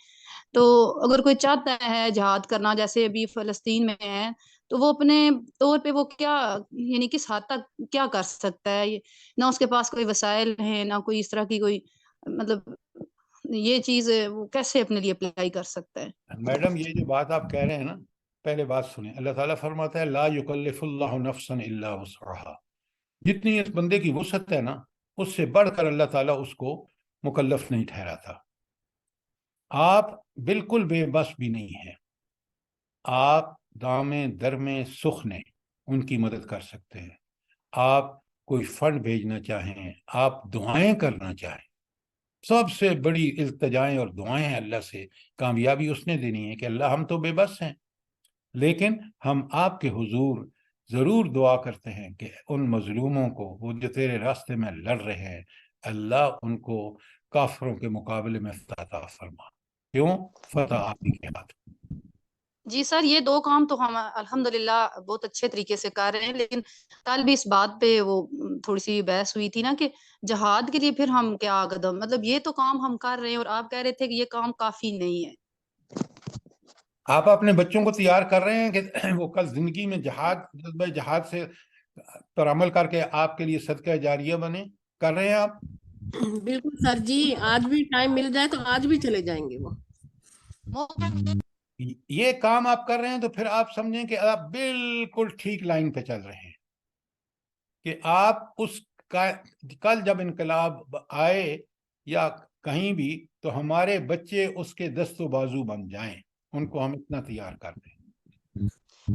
تو اگر کوئی چاہتا ہے جہاد کرنا، جیسے ابھی فلسطین میں ہے، تو وہ اپنے طور پہ وہ کیا، یعنی کس حد تک کیا کر سکتا ہے؟ نہ اس کے پاس کوئی وسائل ہیں، نہ کوئی اس طرح کی کوئی مطلب یہ چیز وہ کیسے اپنے لیے اپلائی کر سکتا ہے؟ میڈم، یہ جو بات آپ کہہ رہے ہیں نا، پہلے بات سنیں. اللہ تعالیٰ فرماتا ہے لا یکلف اللہ نفسا الا وسعها. جتنی اس بندے کی وسعت ہے نا، اس سے بڑھ کر اللہ تعالیٰ اس کو مکلف نہیں ٹھہراتا. آپ بالکل بے بس بھی نہیں ہیں. آپ دامیں درمیں سخنے ان کی مدد کر سکتے ہیں. آپ کوئی فنڈ بھیجنا چاہیں، آپ دعائیں کرنا چاہیں، سب سے بڑی التجائیں اور دعائیں ہیں اللہ سے. کامیابی اس نے دینی ہے کہ اللہ ہم تو بے بس ہیں، لیکن ہم آپ کے حضور ضرور دعا کرتے ہیں کہ ان مظلوموں کو، وہ جو تیرے راستے میں لڑ رہے ہیں، اللہ ان کو کافروں کے مقابلے میں فتح عطا فرما. کیوں؟ فتح آپ ہی کے ہاتھ. جی سر، یہ دو کام تو ہم الحمدللہ بہت اچھے طریقے سے کر رہے ہیں، لیکن کل بھی اس بات پہ وہ تھوڑی سی بحث ہوئی تھی نا کہ جہاد کے لیے پھر ہم کیا قدم، مطلب یہ تو کام ہم کر رہے ہیں اور آپ کہہ رہے تھے کہ یہ کام کافی نہیں ہے. آپ اپنے بچوں کو تیار کر رہے ہیں کہ وہ کل زندگی میں جذبہ جہاد سے پر عمل کر کے آپ کے لیے صدقہ جاریہ بنے؟ کر رہے ہیں آپ؟ بالکل سر جی، آج بھی ٹائم مل جائے تو آج بھی چلے جائیں گے وہ. یہ کام آپ کر رہے ہیں تو پھر آپ سمجھیں کہ آپ بالکل ٹھیک لائن پہ چل رہے ہیں، کہ آپ اس کا کل جب انقلاب آئے یا کہیں بھی تو ہمارے بچے اس کے دست و بازو بن جائیں، ان کو ہم اتنا تیار کر دیں.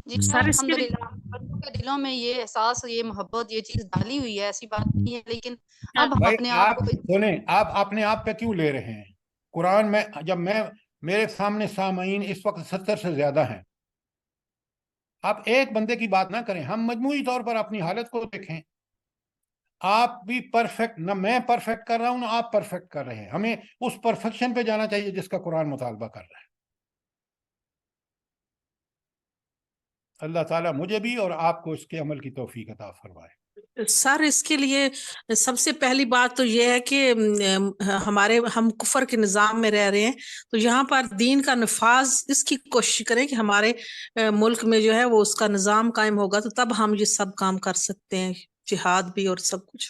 جی سر، الحمدللہ بچوں کے دلوں میں یہ احساس، یہ محبت، یہ چیز ڈالی ہوئی ہے، ایسی بات نہیں ہے، لیکن اب بھائی اپنے آپ آپ کو سنیں، آپ اپنے آپ پہ کیوں لے رہے ہیں؟ قرآن میں جب میرے سامنے سامعین اس وقت 70 سے زیادہ ہیں، آپ ایک بندے کی بات نہ کریں، ہم مجموعی طور پر اپنی حالت کو دیکھیں. آپ بھی پرفیکٹ، نہ میں پرفیکٹ کر رہا ہوں نہ آپ پرفیکٹ کر رہے ہیں. ہمیں اس پرفیکشن پہ جانا چاہیے جس کا قرآن مطالبہ کر رہا ہے. اللہ تعالیٰ مجھے بھی اور آپ کو اس کے عمل کی توفیق عطا فرمائے. سر اس کے لیے سب سے پہلی بات تو یہ ہے کہ ہم کفر کے نظام میں رہ رہے ہیں، تو یہاں پر دین کا نفاذ اس کی کوشش کریں کہ ہمارے ملک میں جو ہے وہ اس کا نظام قائم ہوگا، تو تب ہم یہ سب کام کر سکتے ہیں، جہاد بھی اور سب کچھ.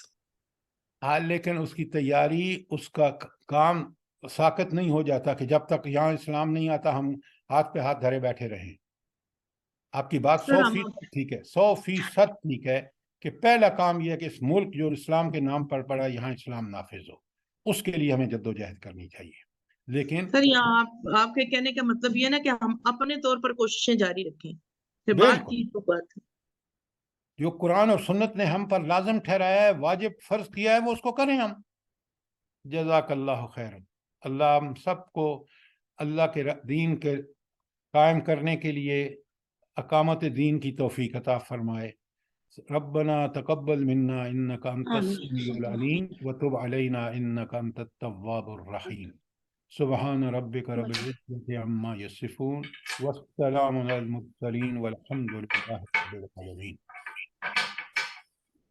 ہاں، لیکن اس کی تیاری، اس کا کام ساکت نہیں ہو جاتا کہ جب تک یہاں اسلام نہیں آتا ہم ہاتھ پہ ہاتھ دھرے بیٹھے رہیں. آپ کی بات 100% ٹھیک ہے، 100% ٹھیک ہے، کہ پہلا کام یہ ہے کہ اس ملک جو اسلام کے نام پر پڑا یہاں اسلام نافذ ہو، اس کے لیے ہمیں جدوجہد کرنی چاہیے. لیکن سر یہاں آپ کے کہنے کا مطلب یہ ہے نا کہ ہم اپنے طور پر کوششیں جاری رکھیں، پھر بات بالکل کی تو بات ہے. جو قرآن اور سنت نے ہم پر لازم ٹھہرایا ہے، واجب فرض کیا ہے، وہ اس کو کریں ہم. جزاک اللہ خیر. اللہ ہم سب کو اللہ کے دین کے قائم کرنے کے لیے اقامت دین کی توفیق عطا فرمائے. ربنا تقبل منا انك انت السميع العليم وتب علينا انك انت التواب الرحيم. سبحان ربك رب العزة عما يصفون والسلام على المرسلين والحمد لله رب العالمين.